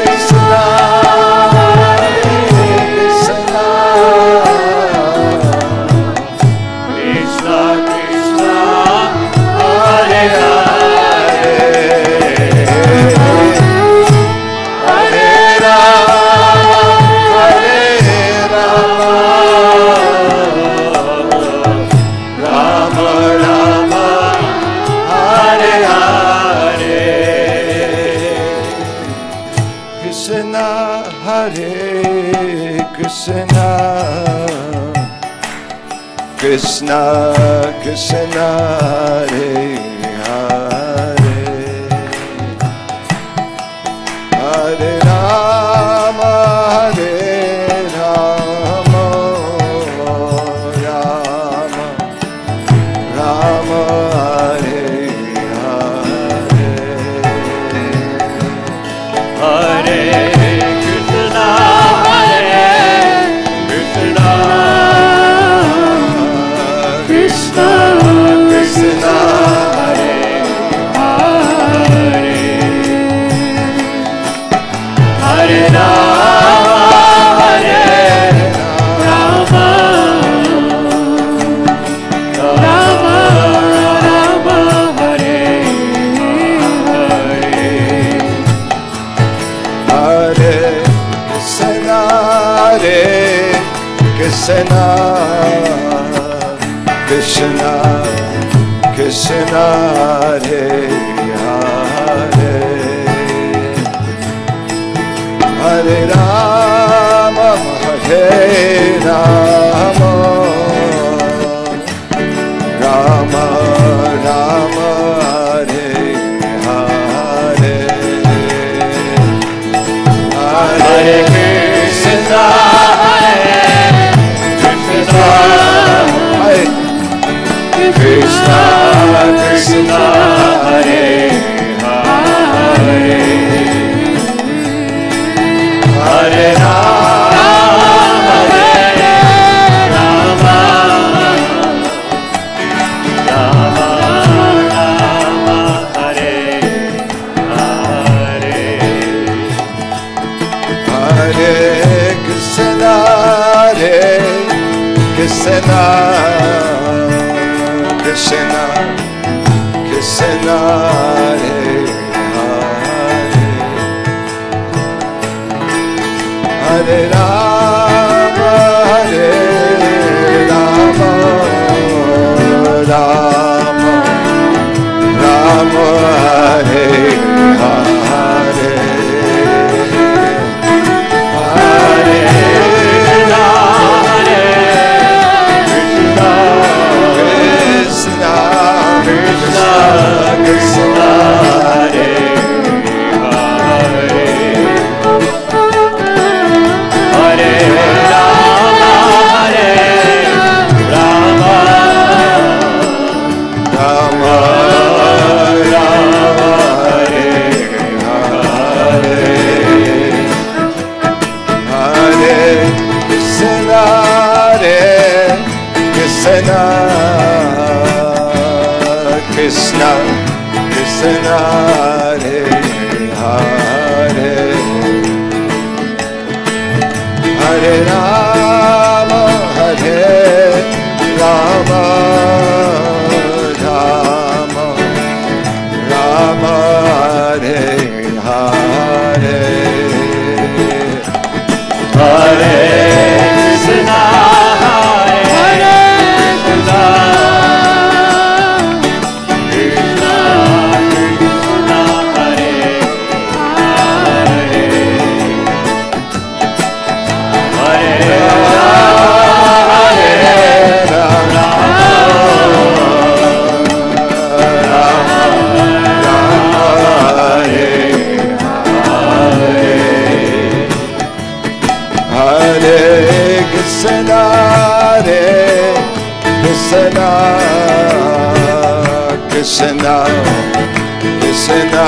Krishna, Krishna Krishna, Hare Hare, Hare Rama, Hare Rama, Rama Rama, Hare Hare, Hare Krishna, Krishna Krishna, Hare Hare, Hare Rama, Hare Rama, Rama Rama, Hare Hare, Hare Krishna, Hare Krishna, Krishna Krishna, Hare Hare, Hare Rama, Hare Rama, Rama Rama, Hare Hare, Hare Krishna, Krishna Krishna, Hare Hare, Hare Rama, Hare Rama, Rama Rama, Hare Hare, Hare Krishna, Hare Krishna, Krishna Krishna, Hare Hare, Hare Rama, Hare Rama, Rama Rama, Hare Hare, Hare Krishna, Krishna Krishna, Hare Hare, Hare Rama, Hare Rama, Rama Rama, Hare Hare, Hare Krishna, Hare Krishna, Krishna Krishna, Hare Hare, Hare Rama, Hare Rama, Rama Rama, Hare Hare, Hare Krishna, Hare Krishna, Krishna Krishna, Hare Hare, Hare Rama, Hare Rama, Hare Krishna, Hare Krishna, Krishna Krishna,